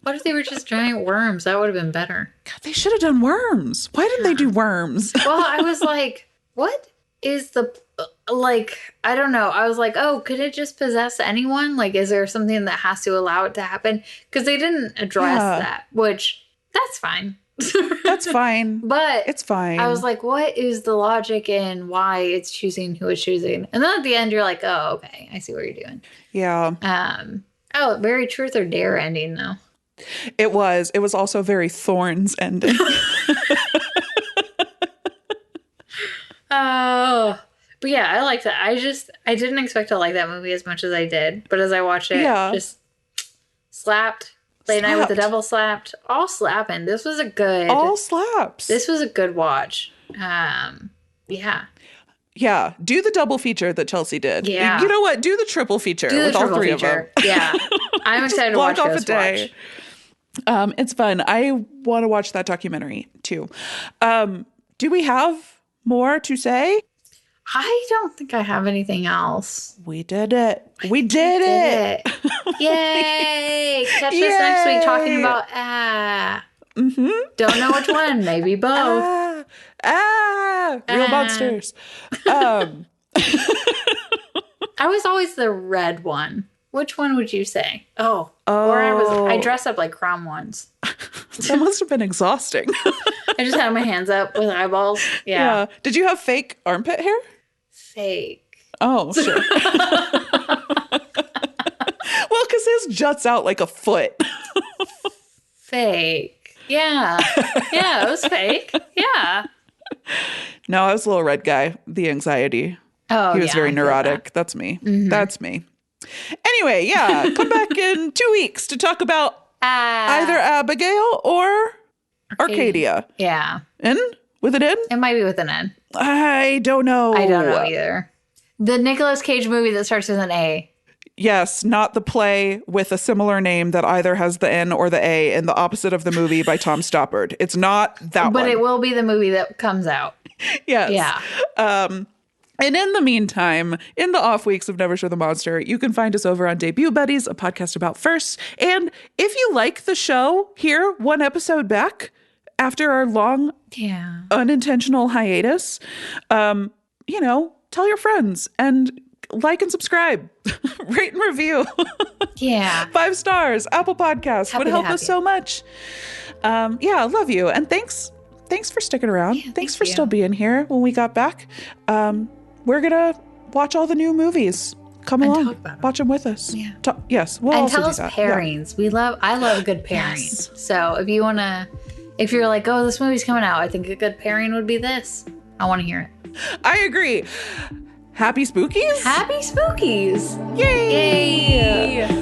What if they were just giant worms? That would have been better. God, they should have done worms. Why didn't they do worms? Well, I was like, what is the, like, I don't know. I was like, oh, could it just possess anyone? Like, is there something that has to allow it to happen? Because they didn't address that, which, that's fine. That's fine. But it's fine. I was like, what is the logic in why it's choosing who it's choosing? And then at the end, you're like, oh, okay, I see what you're doing. Yeah. Oh, very truth or dare ending, though. It was also very Thorns ending. Oh, but yeah, I liked that. I didn't expect to like that movie as much as I did. But as I watched it, just slapped. Late Night with the Devil slapped. All slapping. This was a good. All slaps. This was a good watch. Yeah. Yeah. Do the double feature that Chelsea did. Yeah. You know what? Do the triple feature with all three of them. Yeah. I'm excited to watch off a day. It's fun. I want to watch that documentary too. Do we have more to say? I don't think I have anything else. We did it. We did it. Yay. Catch us next week talking about Don't know which one. Maybe both. Real monsters. I was always the red one. Which one would you say? Or I dressed up like Crom once. That must have been exhausting. I just had my hands up with eyeballs. Yeah. Did you have fake armpit hair? Fake. Oh, sure. Well, because his juts out like a foot. Fake. Yeah. Yeah, it was fake. Yeah. No, I was a little red guy. The anxiety. Oh, he was very neurotic. That's me. That's me. Anyway, yeah, come back in 2 weeks to talk about either Abigail or Arcadia. Yeah. N? With an N? It might be with an N. I don't know. I don't know either. The Nicolas Cage movie that starts with an A. Yes, not the play with a similar name that either has the N or the A in the opposite of the movie by Tom Stoppard. It's not that one. But it will be the movie that comes out. Yes. Yeah. And in the meantime, in the off weeks of Never Show the Monster, you can find us over on Debut Buddies, a podcast about firsts. And if you like the show, here, 1 episode back after our long, unintentional hiatus, you know, tell your friends and like and subscribe, rate and review. Yeah. 5 stars, Apple Podcasts would help us so much. Yeah, love you. And thanks for sticking around. Yeah, thanks for still being here when we got back. We're going to watch all the new movies. Come along. Watch them with us. Yeah. Yes. We'll and also tell do us that. pairings. Yeah. I love good pairings. Yes. So if you're like, oh, this movie's coming out, I think a good pairing would be this. I want to hear it. I agree. Happy Spookies? Happy Spookies. Yay! Yay!